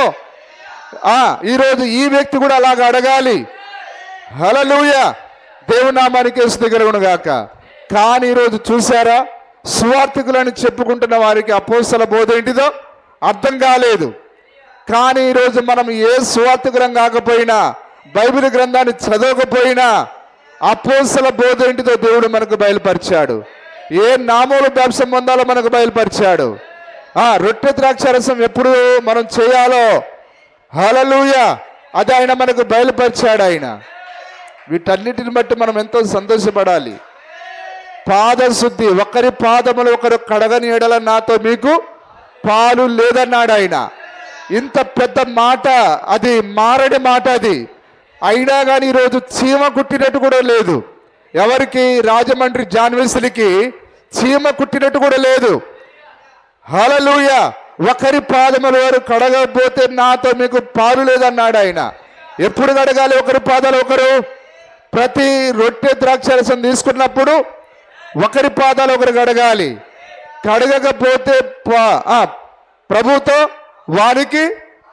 ఈరోజు ఈ వ్యక్తి కూడా అలాగ అడగాలి. హల్లెలూయా, దేవుని నామానికి స్తుతి కలుగును గాక. కానీ ఈరోజు చూసారా, సువార్థికులని చెప్పుకుంటున్న వారికి అపోస్తల బోధ ఏంటిదో అర్థం కాలేదు. కానీ ఈరోజు మనం ఏ సువార్థికులం కాకపోయినా, బైబిల్ గ్రంథాన్ని చదవకపోయినా అపోస్తల బోధ ఏంటిదో దేవుడు మనకు బయలుపరిచాడు. ఏ నామూలు బ్యాప్సం పొందాలో మనకు బయలుపరిచాడు. రొట్టె ద్రాక్షారసం ఎప్పుడు మనం చేయాలో, హల్లెలూయా, అది ఆయన మనకు బయలుపరిచాడు. ఆయన వీటన్నిటిని బట్టి మనం ఎంతో సంతోషపడాలి. పాదశుద్ధి, ఒకరి పాదములు ఒకరు కడగని ఎడల నాతో మీకు పాలు లేదన్నాడు ఆయన. ఇంత పెద్ద మాట, అది మారడి మాట. అది అయినా కానీ ఈరోజు చీమ కుట్టినట్టు కూడా లేదు. ఎవరికి? రాజమండ్రి జాన్వెస్లీకి చీమ కుట్టినట్టు కూడా లేదు. హల్లెలూయా, ఒకరి పాదములు వారు కడగకపోతే నాతో మీకు పాలు లేదన్నాడు ఆయన. ఎప్పుడు కడగాలి ఒకరి పాదాలు ఒకరు? ప్రతి రొట్టె ద్రాక్షారసం తీసుకున్నప్పుడు ఒకరి పాదాలు ఒకరు కడగాలి. కడగకపోతే ప్రభుతో వారికి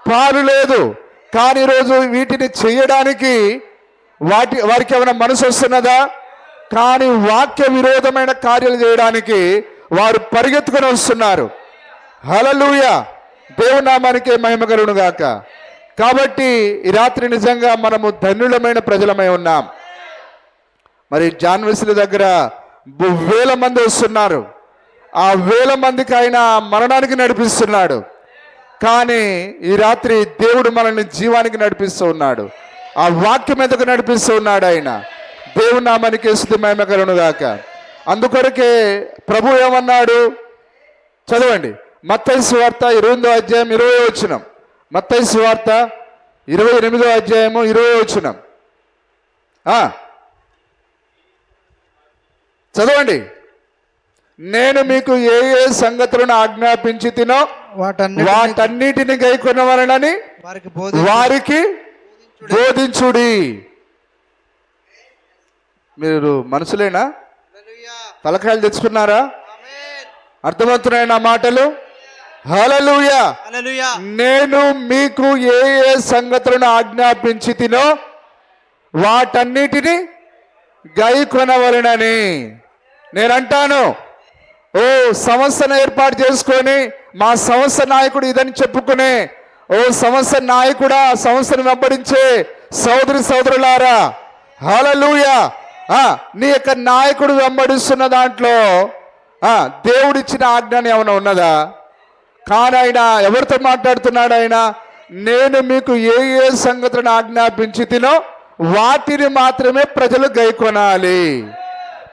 పాలు లేదు. కానీ ఈరోజు వీటిని చేయడానికి వారికి ఏమైనా మనసు వస్తున్నదా? కానీ వాక్య విరోధమైన కార్యాలు చేయడానికి వారు పరిగెత్తుకొని వస్తున్నారు. హల్లెలూయా, దేవుని నామానికి మహిమ కలుగును గాక. కాబట్టి ఈ రాత్రి నిజంగా మనము ధన్యులమైన ప్రజలమై ఉన్నాం. మరి జాన్వెస్లీ దగ్గర వేల మంది వస్తున్నారు. ఆ వేల మందికి ఆయన మరణానికి నడిపిస్తున్నాడు. కానీ ఈ రాత్రి దేవుడు మనల్ని జీవానికి నడిపిస్తూ ఉన్నాడు. ఆ వాక్యం మీదకు నడిపిస్తూ ఉన్నాడు ఆయన. దేవుని నామానికి స్తుతి మహిమ కలుగును గాక. అందుకొరకే ప్రభు ఏమన్నాడు? చదవండి, మత్తయి సువార్త 28వ అధ్యాయం 20వ వచనం. మత్తయి సువార్త 28వ అధ్యాయము 20వ వచనం చదవండి. నేను మీకు ఏ ఏ సంగతులను ఆజ్ఞాపించి తినో వాటన్నిటిని గైకొనవలనని వారికి బోధించుడి. మీరు మనసులేనా? తలకాయలు తెచ్చుకున్నారా? అర్థమవుతున్నాయి నా మాటలు? హల్లెలూయా. నేను మీకు ఏ ఏ సంగతులను ఆజ్ఞాపించి తినో వాటన్నిటిని గైకొనవలనని. నేనంటాను, సంస్థను ఏర్పాటు చేసుకొని మా సంస్థ నాయకుడు ఇదని చెప్పుకునే సంస్థ నాయకుడా, సంస్థను వెంబడించే సోదరి సోదరులారా, హల్లెలూయా, నీ యొక్క నాయకుడు వెంబడిస్తున్న దాంట్లో దేవుడిచ్చిన ఆజ్ఞానం ఏమైనా ఉన్నదా? కానీ ఆయన ఎవరితో మాట్లాడుతున్నాడు? ఆయన నేను మీకు ఏ ఏ సంగతులను ఆజ్ఞాపించి తినో వాటిని మాత్రమే ప్రజలు గైకొనాలి.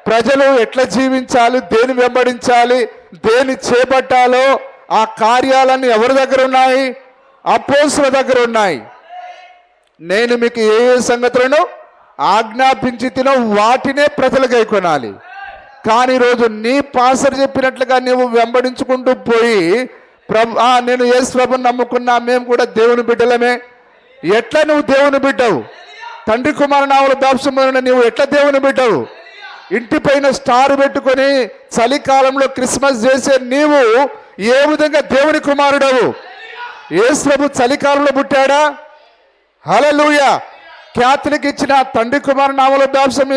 ప్రజలు ఎట్లా జీవించాలి, దేని వెంబడించాలి, దేని చేపట్టాలో ఆ కార్యాలన్నీ ఎవరి దగ్గర ఉన్నాయి? అపోస్తలుల దగ్గర ఉన్నాయి. నేను మీకు ఏ ఏ సంగతులను ఆజ్ఞాపించి తినో వాటినే ప్రజలు గైకొనాలి. కానీ ఈరోజు నీ పాస్టర్ చెప్పినట్లుగా నువ్వు వెంబడించుకుంటూ పోయి నేను యేసు ప్రభువుని నమ్ముకున్నా, మేము కూడా దేవుని బిడ్డలమే. ఎట్లా నువ్వు దేవుని బిడ్డవు? తండ్రి కుమారు నామములో బాప్తిసం పొందిన నువ్వు ఎట్లా దేవుని బిడ్డవు? ఇంటి పైన స్టార్ పెట్టుకొని చలికాలంలో క్రిస్మస్ చేసే నీవు ఏ విధంగా దేవుని కుమారుడవు? యేసు ప్రభు చలికాలంలో పుట్టాడా? హల్లెలూయా. ఖ్యాతునికి ఇచ్చిన తండ్రి కుమారు నామములో బాప్తిసం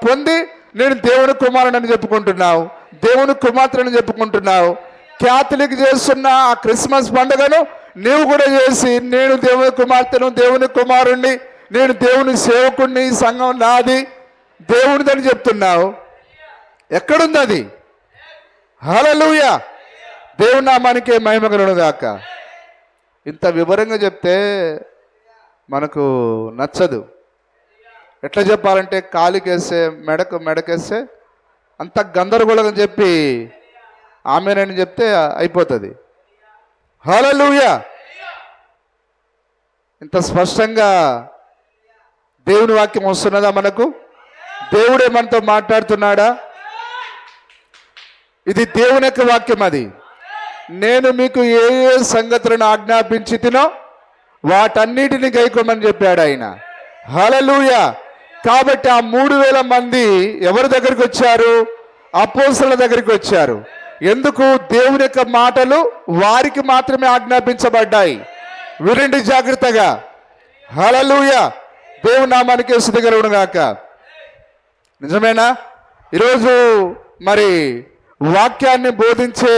పొంది నేను దేవుని కుమారుడని చెప్పుకుంటున్నావు, దేవుని కుమార్తెని చెప్పుకుంటున్నావు. ఖ్యాతులకు చేస్తున్న ఆ క్రిస్మస్ పండుగను నీవు కూడా చేసి నేను దేవుని కుమార్తెను, దేవుని కుమారుణ్ణి, నేను దేవుని సేవకుణ్ణి, ఈ సంఘం నాది, దేవునిదని చెప్తున్నావు. ఎక్కడుంది అది? హల్లెలూయా, దేవుని నామానికి మహిమ కలుగును గాక. ఇంత వివరంగా చెప్తే మనకు నచ్చదు. ఎట్లా చెప్పాలంటే కాలికేస్తే మెడకేస్తే అంత గందరగోళంగా చెప్పి ఆమెనని చెప్తే అయిపోతుంది. హల్లెలూయా. ఇంత స్పష్టంగా దేవుని వాక్యం వస్తున్నదా మనకు? దేవుడే మనతో మాట్లాడుతున్నాడా? ఇది దేవుని యొక్క వాక్యం. అది నేను మీకు ఏ ఏ సంగతులను ఆజ్ఞాపించి తినో వాటన్నిటిని గైకోమని చెప్పాడు ఆయన. హల్లెలూయా. కాబట్టి ఆ 3000 మంది ఎవరి దగ్గరికి వచ్చారు? అపోస్తలుల దగ్గరికి వచ్చారు. ఎందుకు? దేవుని యొక్క మాటలు వారికి మాత్రమే ఆజ్ఞాపించబడ్డాయి. వినండి జాగ్రత్తగా. హల్లెలూయా. దేవుని నామానికి స్తుతి కలుగును గాక. నిజమేనా? ఈరోజు మరి వాక్యాన్ని బోధించే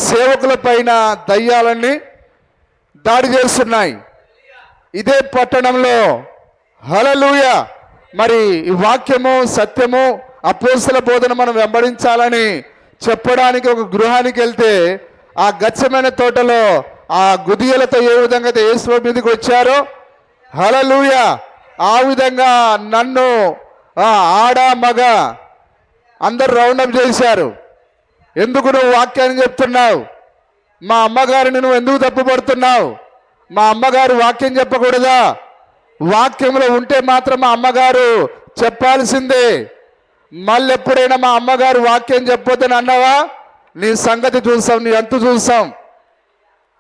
సేవకుల పైన దయ్యాలన్నీ దాడి చేస్తున్నాయి ఇదే పట్టణంలో. హల్లెలూయా. మరి ఈ వాక్యము సత్యము అపోస్తల బోధన మనం వెంబడించాలని చెప్పడానికి ఒక గృహానికి వెళ్తే ఆ గచ్చమైన తోటలో ఆ గుదియలతో ఏ విధంగా అయితే యేసు మీదకి వచ్చారో, హల్లెలూయా, ఆ విధంగా నన్ను ఆడ మగ అందరు రౌండప్ చేశారు. ఎందుకు నువ్వు వాక్యాన్ని చెప్తున్నావు? మా అమ్మగారిని నువ్వు ఎందుకు తప్పుపడుతున్నావు? మా అమ్మగారు వాక్యం చెప్పకూడదా? వాక్యంలో ఉంటే మాత్రం మా అమ్మగారు చెప్పాల్సిందే. మళ్ళీ ఎప్పుడైనా మా అమ్మగారు వాక్యం చెప్పొద్దని అన్నావా, నీ సంగతి చూస్తాం, నీ అంతు చూస్తాం.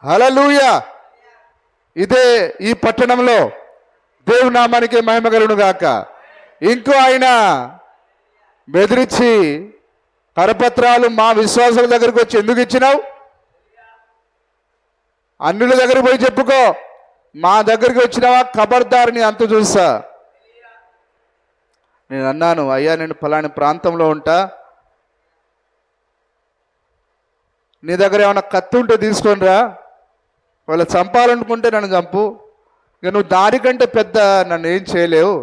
హల్లెలూయా. ఇదే ఈ పట్టణంలో. దేవుని నామానికి మహిమ కలుగును గాక. ఇంకో ఆయన బెదిరించి కరపత్రాలు మా విశ్వాసుల దగ్గరికి వచ్చి ఎందుకు ఇచ్చినావు? అన్యుల దగ్గరికి పోయి చెప్పుకో, మా దగ్గరికి వచ్చినావా ఖబర్దారిని అంతు చూస్తా. నేను అన్నాను, అయ్యా నేను ఫలాని ప్రాంతంలో ఉంటా, నీ దగ్గర ఏమైనా కత్తి ఉంటే తీసుకొని రా, వాళ్ళు చంపాలనుకుంటే నన్ను చంపు, ఇక నువ్వు దానికంటే పెద్ద నన్ను ఏం చేయలేవు,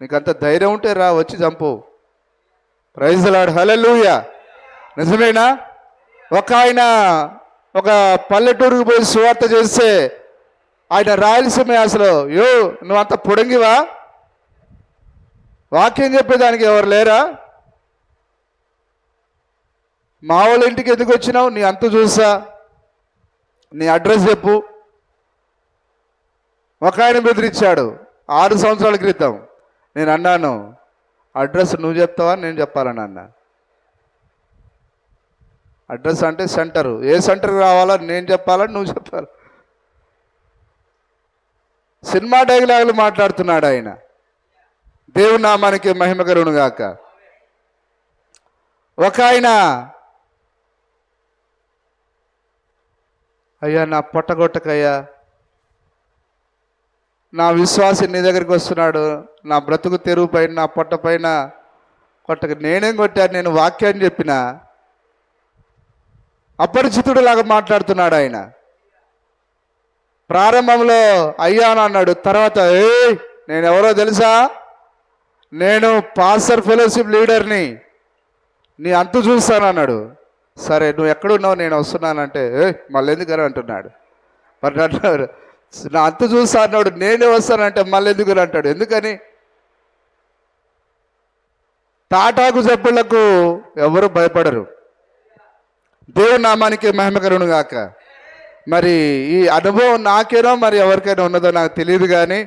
నీకంత ధైర్యం ఉంటే రా వచ్చి చంపు. Praise the Lord. హల్లెలూయా. నిజమేనా? ఒక ఆయన ఒక పల్లెటూరుకు పోయి సువార్త చేస్తే ఆయన రాయలసీమ అసలు, నువ్వు అంత పొడంగివా, వాక్యం చెప్పేదానికి ఎవరు లేరా, మా వాళ్ళ ఇంటికి ఎందుకు వచ్చినావు, నీ అంతు చూసా, నీ అడ్రస్ చెప్పు. ఒక ఆయన బెదిరించాడు 6 సంవత్సరాల క్రితం. నేను అన్నాను, అడ్రస్ నువ్వు చెప్తావా నేను చెప్పాలని అన్నా. అడ్రస్ అంటే సెంటరు, ఏ సెంటర్కి రావాలో నేను చెప్పాలని నువ్వు చెప్పాలి. సినిమా డైలాగులు మాట్లాడుతున్నాడు ఆయన. దేవుని నామానికి మహిమ కలుగును గాక. ఒక ఆయన, అయ్యా నా పొట్టగొట్టకయ్యా, నా విశ్వాసి నీ దగ్గరికి వస్తున్నాడు, నా బ్రతుకు తెరువు పైన నా పొట్ట పైన కొట్టక. నేనేం కొట్టాను? నేను వాక్యాన్ని చెప్పిన. అపరిచితుడు లాగా మాట్లాడుతున్నాడు ఆయన. ప్రారంభంలో అయ్యా అని అన్నాడు, తర్వాత నేను ఎవరో తెలుసా, నేను పాస్టర్ ఫెలోషిప్ లీడర్ని, నీ అంతు చూస్తాను అన్నాడు. సరే నువ్వు ఎక్కడున్నావు, నేను వస్తున్నానంటే మళ్ళీ ఎందుకని అంటున్నాడు. మరి అంటున్నాడు, నా అంతు చూస్తా అన్నాడు, నేనే వస్తానంటే మళ్ళీ ఎందుకని అంటాడు. ఎందుకని? తాటాకు చెప్పులకు ఎవరు భయపడరు. దేవుని నామానికి మహిమ కలుగును గాక. మరి ఈ అనుభవం నాకేనో మరి ఎవరికైనా ఉన్నదో నాకు తెలియదు, కానీ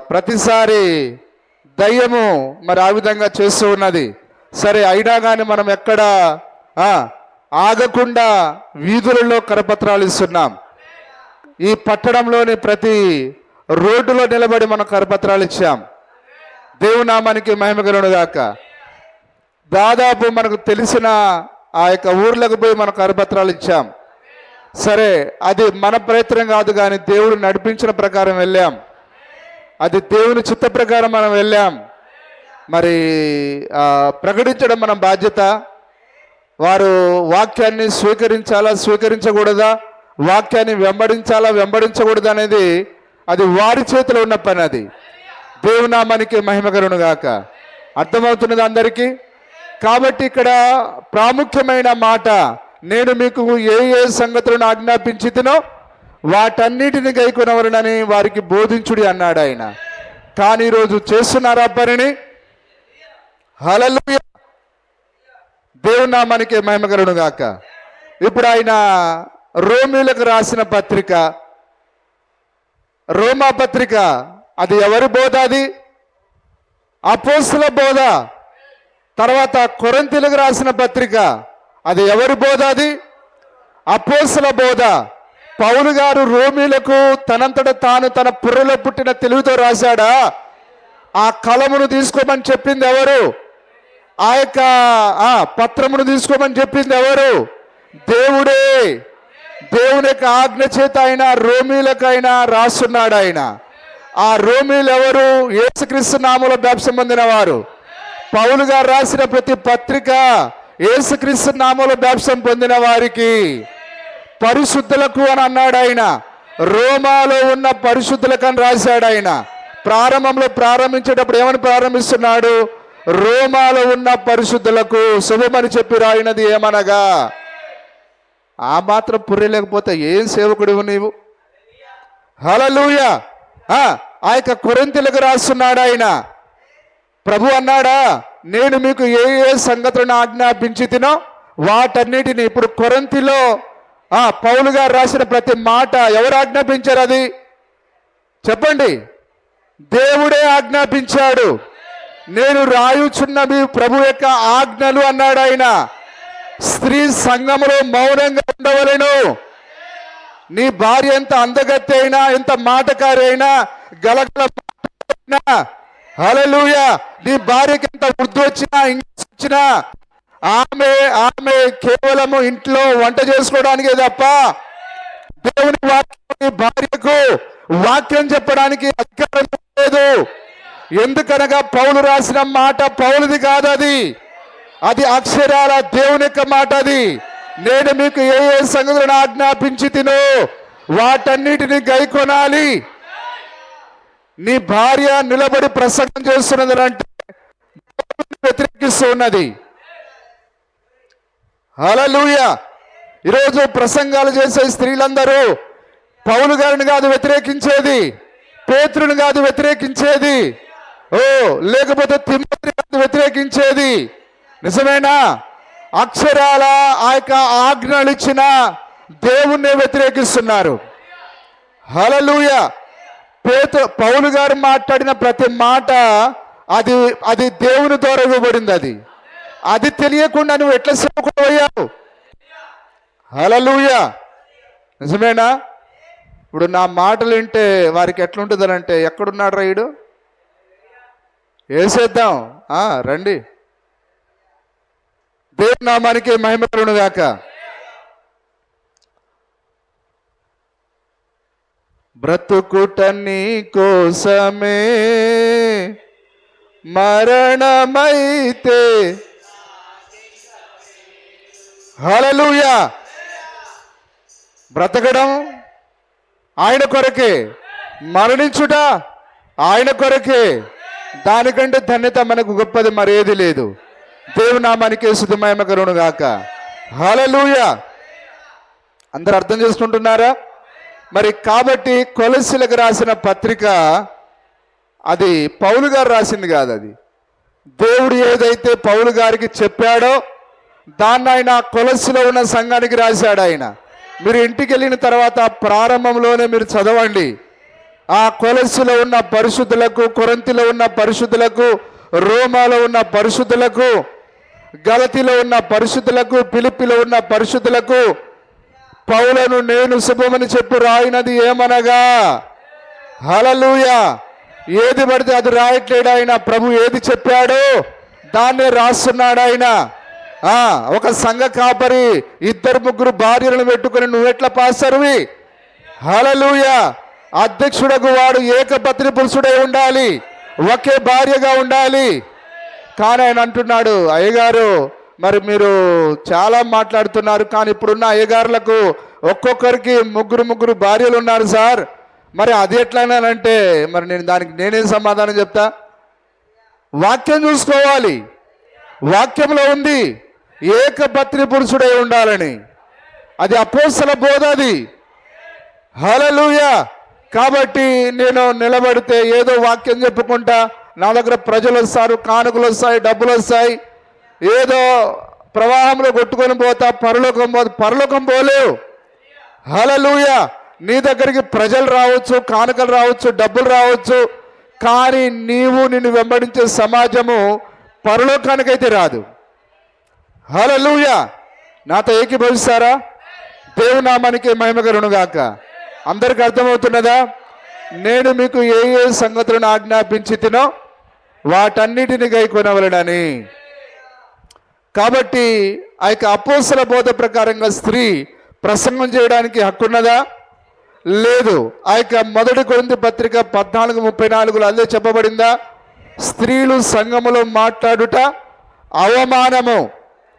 ప్రతిసారి దయ్యము మరి ఆ విధంగా చేస్తూ ఉన్నది. సరే అయినా కానీ మనం ఎక్కడ ఆగకుండా వీధులలో కరపత్రాలు ఇస్తున్నాం. ఈ పట్టణంలోని ప్రతి రోడ్డులో నిలబడి మనం కరపత్రాలు ఇచ్చాం. దేవుని నామానికి మహిమ కలుగును గాక. దాదాపు మనకు తెలిసిన ఆ యొక్క ఊర్లకు పోయి మనం కరపత్రాలు ఇచ్చాం. సరే అది మన ప్రయత్నం కాదు, కానీ దేవుడు నడిపించిన ప్రకారం వెళ్ళాం. అది దేవుని చిత్త ప్రకారం మనం వెళ్ళాం. మరి ప్రకటించడం మన బాధ్యత. వారు వాక్యాన్ని స్వీకరించాలా స్వీకరించకూడదా, వాక్యాన్ని వెంబడించాలా వెంబడించకూడదు అనేది అది వారి చేతిలో ఉన్న పని. అది దేవుని నామానికి మహిమ కలుగును గాక. అర్థమవుతున్నది అందరికీ? కాబట్టి ఇక్కడ ప్రాముఖ్యమైన మాట, నేను మీకు ఏ ఏ సంగతులను ఆజ్ఞాపించితినో వాటన్నిటిని గైకొనవలనని వారికి బోధించుడి అన్నాడు ఆయన. కానీ ఈరోజు చేస్తున్నారా పనిని? హల్లెలూయా. దేవుని నామానికి మహిమ కలుగును గాక. ఇప్పుడు ఆయన రోమీలకు రాసిన పత్రిక, రోమా పత్రిక, అది ఎవరి బోధ? అది అపోస్తలుల బోధ. తర్వాత కొరింథీయులకు రాసిన పత్రిక, అది ఎవరి బోధ? అది అపోస్తలుల బోధ. పౌలు గారు రోమీలకు తనంతట తాను తన పుర్రలో పుట్టిన తెలివితో రాశాడా? ఆ కలమును తీసుకోమని చెప్పింది ఎవరు? ఆ యొక్క పత్రమును తీసుకోమని చెప్పింది ఎవరు? దేవుడే. దేవుని యొక్క ఆజ్ఞ చేత ఆయన రోమీలకైనా రాస్తున్నాడు. ఆయన ఆ రోమీలు ఎవరు? యేసుక్రీస్తు నామములో బాప్తిసం పొందిన వారు. పౌలు గారు రాసిన ప్రతి పత్రిక యేసుక్రీస్తు నామములో బాప్తిసం పొందిన వారికి, పరిశుద్ధులకు అని అన్నాడు ఆయన. రోమాలో ఉన్న పరిశుద్ధులకు అని రాశాడు ఆయన. ప్రారంభంలో ప్రారంభించేటప్పుడు ఏమని ప్రారంభిస్తున్నాడు? రోమాలో ఉన్న పరిశుద్ధులకు శుభమని చెప్పి రాయినది ఏమనగా. ఆ మాత్రం పుర్రె లేకపోతే ఏం సేవకుడివు నీవు? హల్లెలూయా. ఆ యొక్క కొరింథీయులకు రాస్తున్నాడు ఆయన. ప్రభు అన్నాడా, నేను మీకు ఏ ఏ సంగతులను ఆజ్ఞాపించి తినో వాటన్నిటిని. ఇప్పుడు కొరింథీలో పౌలు గారు రాసిన ప్రతి మాట ఎవరు ఆజ్ఞాపించారు? అది చెప్పండి. దేవుడే ఆజ్ఞాపించాడు. నేను రాయుచున్నవి ప్రభు యొక్క ఆజ్ఞలు అన్నాడు ఆయన. స్త్రీ సంఘములో మౌనంగా ఉండవలెను. నీ భార్య ఎంత అందగత్తె అయినా, ఎంత మాటకారి అయినా, గలగల హల్లెలూయా, నీ భార్యకి ఎంత వృద్ధి వచ్చినా ఇంగ్లీష్ వచ్చినా ఆమె ఆమె కేవలము ఇంట్లో వంట చేసుకోవడానికే తప్ప దేవుని వాక్యం భార్యకు వాక్యం చెప్పడానికి అధికారం లేదు. ఎందుకనగా పౌలు రాసిన మాట పౌలుది కాదు, అది అక్షరాల దేవుని యొక్క మాట. అది నేను మీకు ఏ ఏ సంగతులను ఆజ్ఞాపించి తినో వాటన్నిటిని గైకొనాలి. నీ భార్య నిలబడి ప్రసంగం చేస్తున్నది అంటే వ్యతిరేకిస్తూ ఉన్నది. హల్లెలూయా. ఈరోజు ప్రసంగాలు చేసే స్త్రీలందరూ పౌలు గారిని కాదు వ్యతిరేకించేది, పేతురుని కాదు వ్యతిరేకించేది, లేకపోతే తిమోతిని కాదు వ్యతిరేకించేది. నిజమేనా? అక్షరాల ఆ యొక్క ఆజ్ఞలు ఇచ్చిన దేవుణ్ణి వ్యతిరేకిస్తున్నారు. హల్లెలూయా. పౌలు గారు మాట్లాడిన ప్రతి మాట అది దేవుని ద్వారా ఇవ్వబడింది. అది తెలియకుండా నువ్వు ఎట్లా సేవకుడయ్యావు? హల్లెలూయా. నిజమేనా? ఇప్పుడు నా మాటలు వింటే వారికి ఎట్లుంటుందనంటే, ఎక్కడున్నాడు రైడు వేసేద్దాం, రండి. దేవుని నామానికి మహిమ కలుగును గాక. బ్రతుకుట నీ కోసమే మరణమైతే. హల్లెలూయా. బ్రతకడం ఆయన కొరకే, మరణించుట ఆయన కొరకే. దానికంటే ధన్యత మనకు గొప్పది మరేది లేదు. దేవుని నామానికి స్తుతి మహిమ కలుగును గాక. హల్లెలూయా. అందరూ అర్థం చేసుకుంటున్నారా? మరి కాబట్టి కొలస్సీలకు రాసిన పత్రిక అది పౌలు గారు రాసింది కాదు. అది దేవుడు ఏదైతే పౌలు గారికి చెప్పాడో దాన్ని ఆయన కొలస్సీలో ఉన్న సంఘానికి రాశాడు ఆయన. మీరు ఇంటికి వెళ్ళిన తర్వాత ప్రారంభంలోనే మీరు చదవండి. ఆ కొలస్సీలో ఉన్న పరిశుద్ధులకు, కొరింథీలో ఉన్న పరిశుద్ధులకు, రోమాలో ఉన్న పరిశుద్ధులకు, గలతీలో ఉన్న పరిశుద్ధులకు, ఫిలిప్పీలో ఉన్న పరిశుద్ధులకు పౌలను నేను శుభమని చెప్పి రాయినది ఏమనగా. హల్లెలూయా. ఏది పడితే అది రాయట్లేడు ఆయన. ప్రభు ఏది చెప్పాడో దాన్నే రాస్తున్నాడు ఆయన. ఒక సంఘ కాపరి 2-3 భార్యలను పెట్టుకుని నువ్వెట్లా పాస్టర్వి? హల్లెలూయా. అధ్యక్షుడకు వాడు ఏకపత్ని పురుషుడై ఉండాలి, ఒకే భార్యగా ఉండాలి. కానీ ఆయన అంటున్నాడు, అయ్యగారు మరి మీరు చాలా మాట్లాడుతున్నారు, కానీ ఇప్పుడున్న అయ్యగారులకు ఒక్కొక్కరికి 3 భార్యలు ఉన్నారు సార్, మరి అది ఎట్లానంటే మరి నేనేం సమాధానం చెప్తా? వాక్యం చూసుకోవాలి. వాక్యంలో ఉంది ఏకపత్ని పురుషుడై ఉండాలని. అది అపోస్తల బోధ. అది హల్లెలూయా. కాబట్టి నేను నిలబడితే ఏదో వాక్యం చెప్పుకుంటా, నా దగ్గర ప్రజలు వస్తారు, కానుకలు వస్తాయి, డబ్బులు వస్తాయి, ఏదో ప్రవాహంలో కొట్టుకొని పోతా, పరలోకం పోలేవు. హల్లెలూయా. నీ దగ్గరికి ప్రజలు రావచ్చు, కానుకలు రావచ్చు, డబ్బులు రావచ్చు, కానీ నిన్ను వెంబడించే సమాజము పరలోకానికైతే రాదు. హల్లెలూయా. నాతో ఏకీభవిస్తారా? దేవుని నామానికి మహిమ కలుగును గాక. అందరికి అర్థమవుతున్నదా? నేను మీకు ఏ ఏ సంగతులను ఆజ్ఞాపించి తినో వాటన్నిటిని గైకొనవలెనని. కాబట్టి ఆ యొక్క అపోస్తల బోధ ప్రకారంగా స్త్రీ ప్రసంగం చేయడానికి హక్కున్నదా? లేదు. ఆ యొక్క 1 కొరింథీ పత్రిక 14:34 అదే చెప్పబడిందా? స్త్రీలు సంఘములో మాట్లాడుట అవమానము.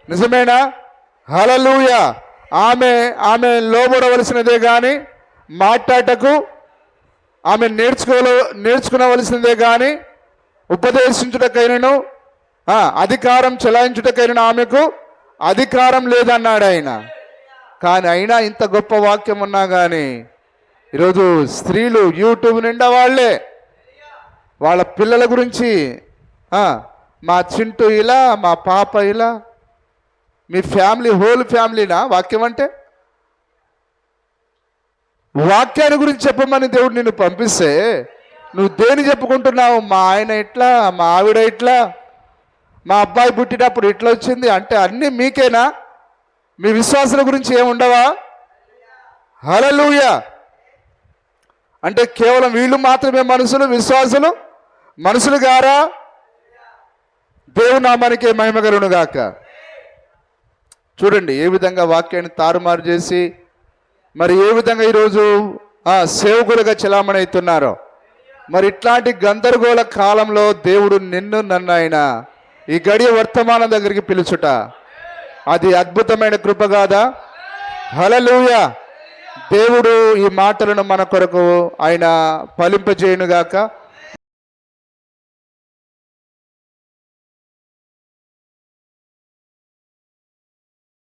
నిజమేనా? హల్లెలూయా. ఆమె లోబడవలసినదే కానీ మాట్లాడటకు ఆమె నేర్చుకునవలసినదే కానీ ఉపదేశించుటకైనను అధికారం చెలాయించుటకైనా ఆమెకు అధికారం లేదన్నాడు ఆయన. కానీ అయినా ఇంత గొప్ప వాక్యం ఉన్నా కానీ ఈరోజు స్త్రీలు యూట్యూబ్ నిండా వాళ్ళ పిల్లల గురించి మా చింటూ ఇలా, మా పాప ఇలా. మీ ఫ్యామిలీ హోల్ ఫ్యామిలీనా వాక్యం అంటే? వాక్యాన్ని గురించి చెప్పమని దేవుడు నిన్ను పంపిస్తే నువ్వు దేని చెప్పుకుంటున్నావు? మా ఆయన ఇట్లా, మా ఆవిడ ఇట్లా, మా అబ్బాయి పుట్టినప్పుడు ఇట్లా వచ్చింది అంటే అన్నీ మీకేనా? మీ విశ్వాసుల గురించి ఏముండవా? హల్లెలూయా. అంటే కేవలం వీళ్ళు మాత్రమే విశ్వాసులు మనుషులు గారా? దేవుని నామానికి మహిమ కలుగును గాక. చూడండి ఏ విధంగా వాక్యాన్ని తారుమారు చేసి మరి ఏ విధంగా ఈరోజు సేవకులుగా చెలామణి అవుతున్నారో. మరి ఇట్లాంటి గందరగోళ కాలంలో దేవుడు నన్ను ఆయన ఈ గడియ వర్తమానం దగ్గరికి పిలుచుట అది అద్భుతమైన కృప కాదా? హల్లెలూయా. దేవుడు ఈ మాటలను మన కొరకు ఆయన ఫలింపజేయునుగాక.